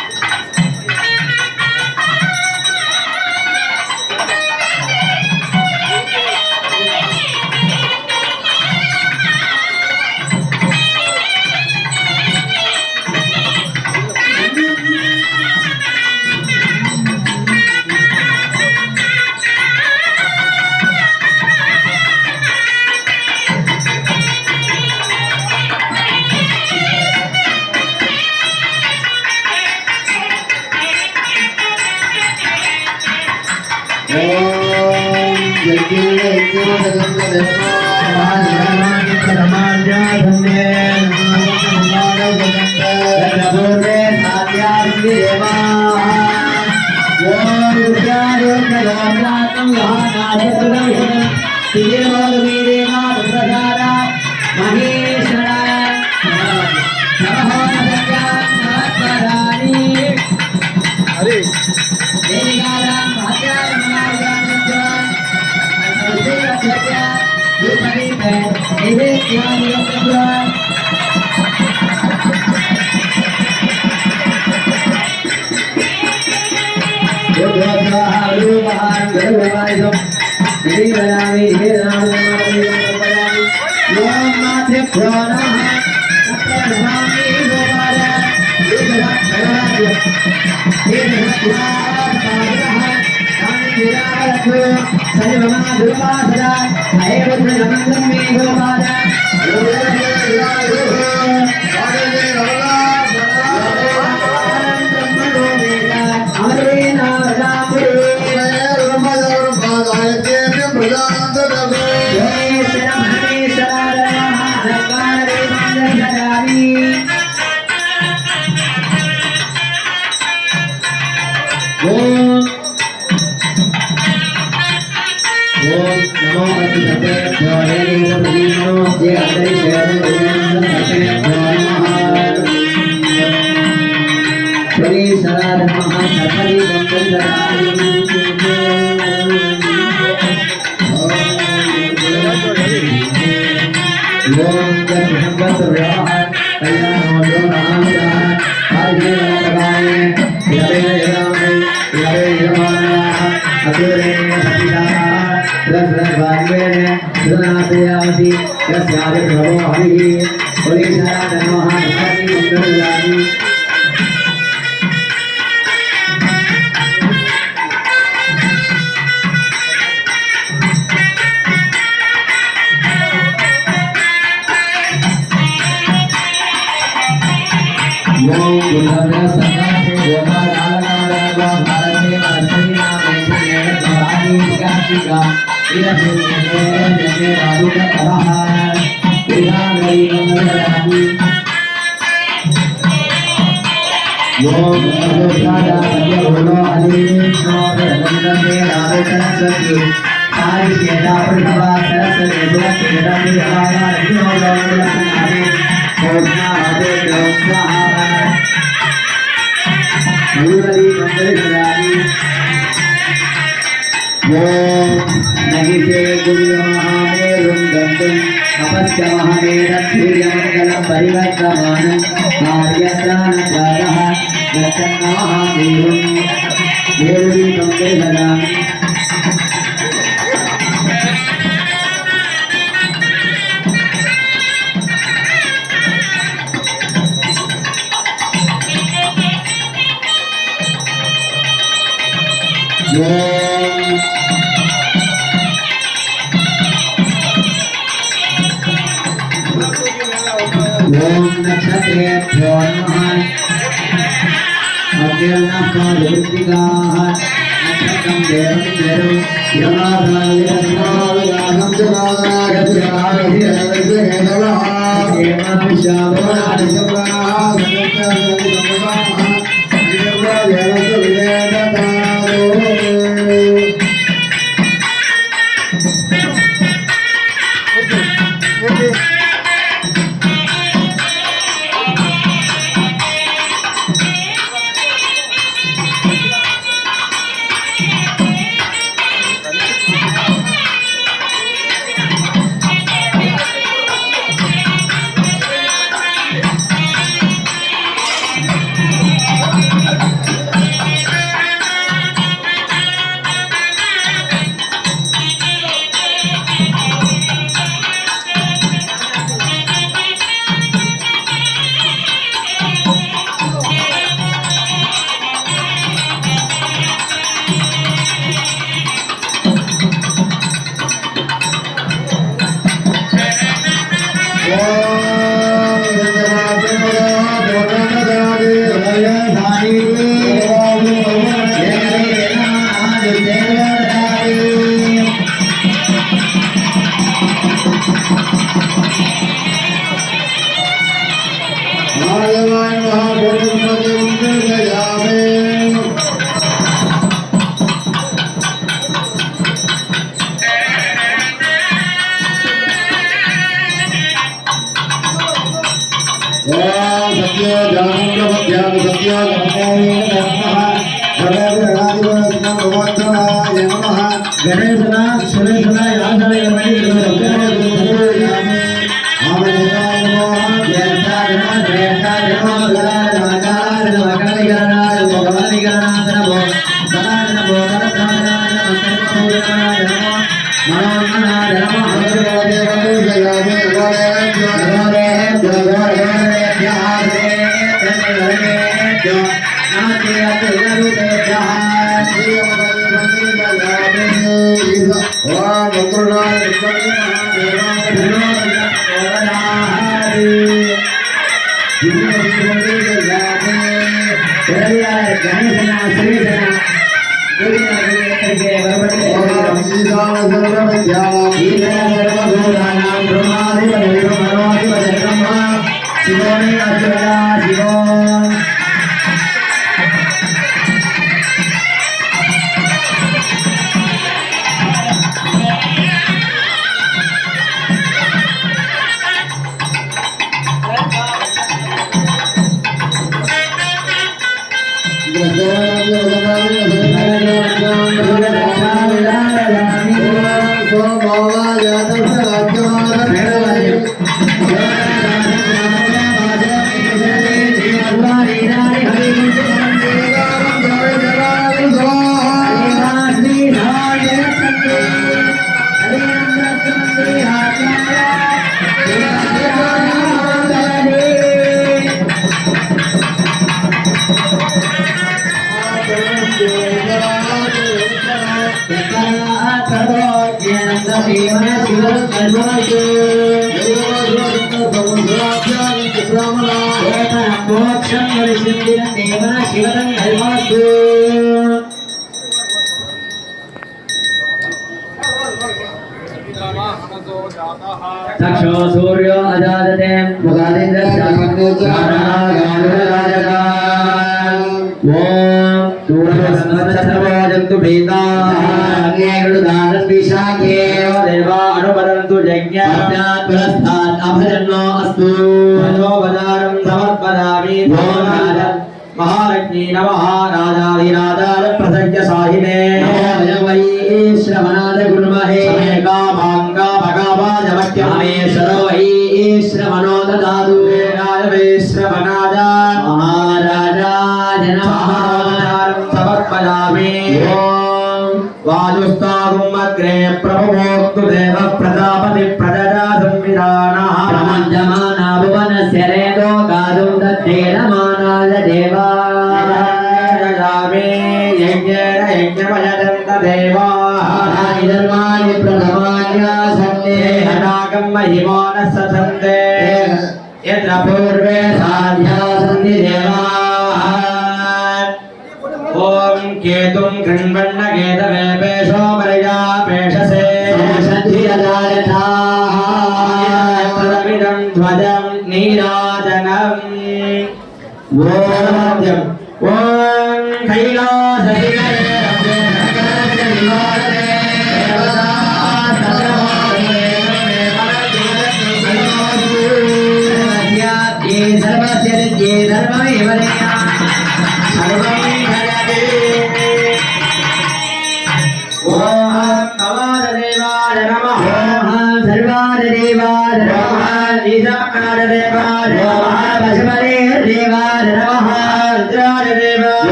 नगिसे गुरुमहामेरुं गन्तुम् अपश्यमहमेदत्सूर्यमण्डलं परिवर्तमानं कार्यत्राणकारः गच्छन्नमहामेरुं मेरुदीपं परिहरामि ओम नक्षत्रेभ्यो नमः अग्निर्नमः नक्षत्रं देवं देवं यमाधारं गणेशना सुरेशना यादव चक्षो सूर्यो अजादते जंतु भेदा देवा अनुपदन्तु यज्ञात् अभजन्नो अस्तु मनोबदारं समर्पयामि महालक्ष्मी नमः राजाधिराजाय प्रसज्य साहिने वै श्रवणाद गुरुमहे कामांगा भगवान वक्यमे सरो वै श्रवणो ददातु राज वै श्रवणाद महाराजाय नमः समर्पयामि वायुस्तागुमग्रे प्रभवोक्तु देव प्रजापति प्रजया संविधानः प्रमञ्जमाना भुवनस्य रेतो गातुं दत्तेरमानाय देवाय यज्ञेन यज्ञमयजन्त देवाः धर्माणि प्रथमान्यासन्ते हनागं महिमो न ससन्ते यत्र पूर्वे साध्यासन्ति देवाः ओम केतुं गृण्वन्न केतवे पेशो मर्या पेशसे सन्धिरदारथाः प्रदमिदं ध्वजं नीराजनम् ओम कैलासशिखरे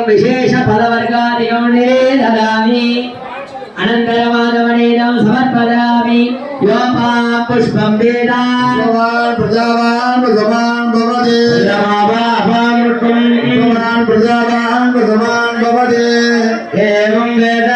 विशेष फलवर्गादिकं निवेदयामि अनन्तरमानवनेनं समर्पयामि योपा पुष्पं वेदा प्रजावान् समान् भवति एवं वेद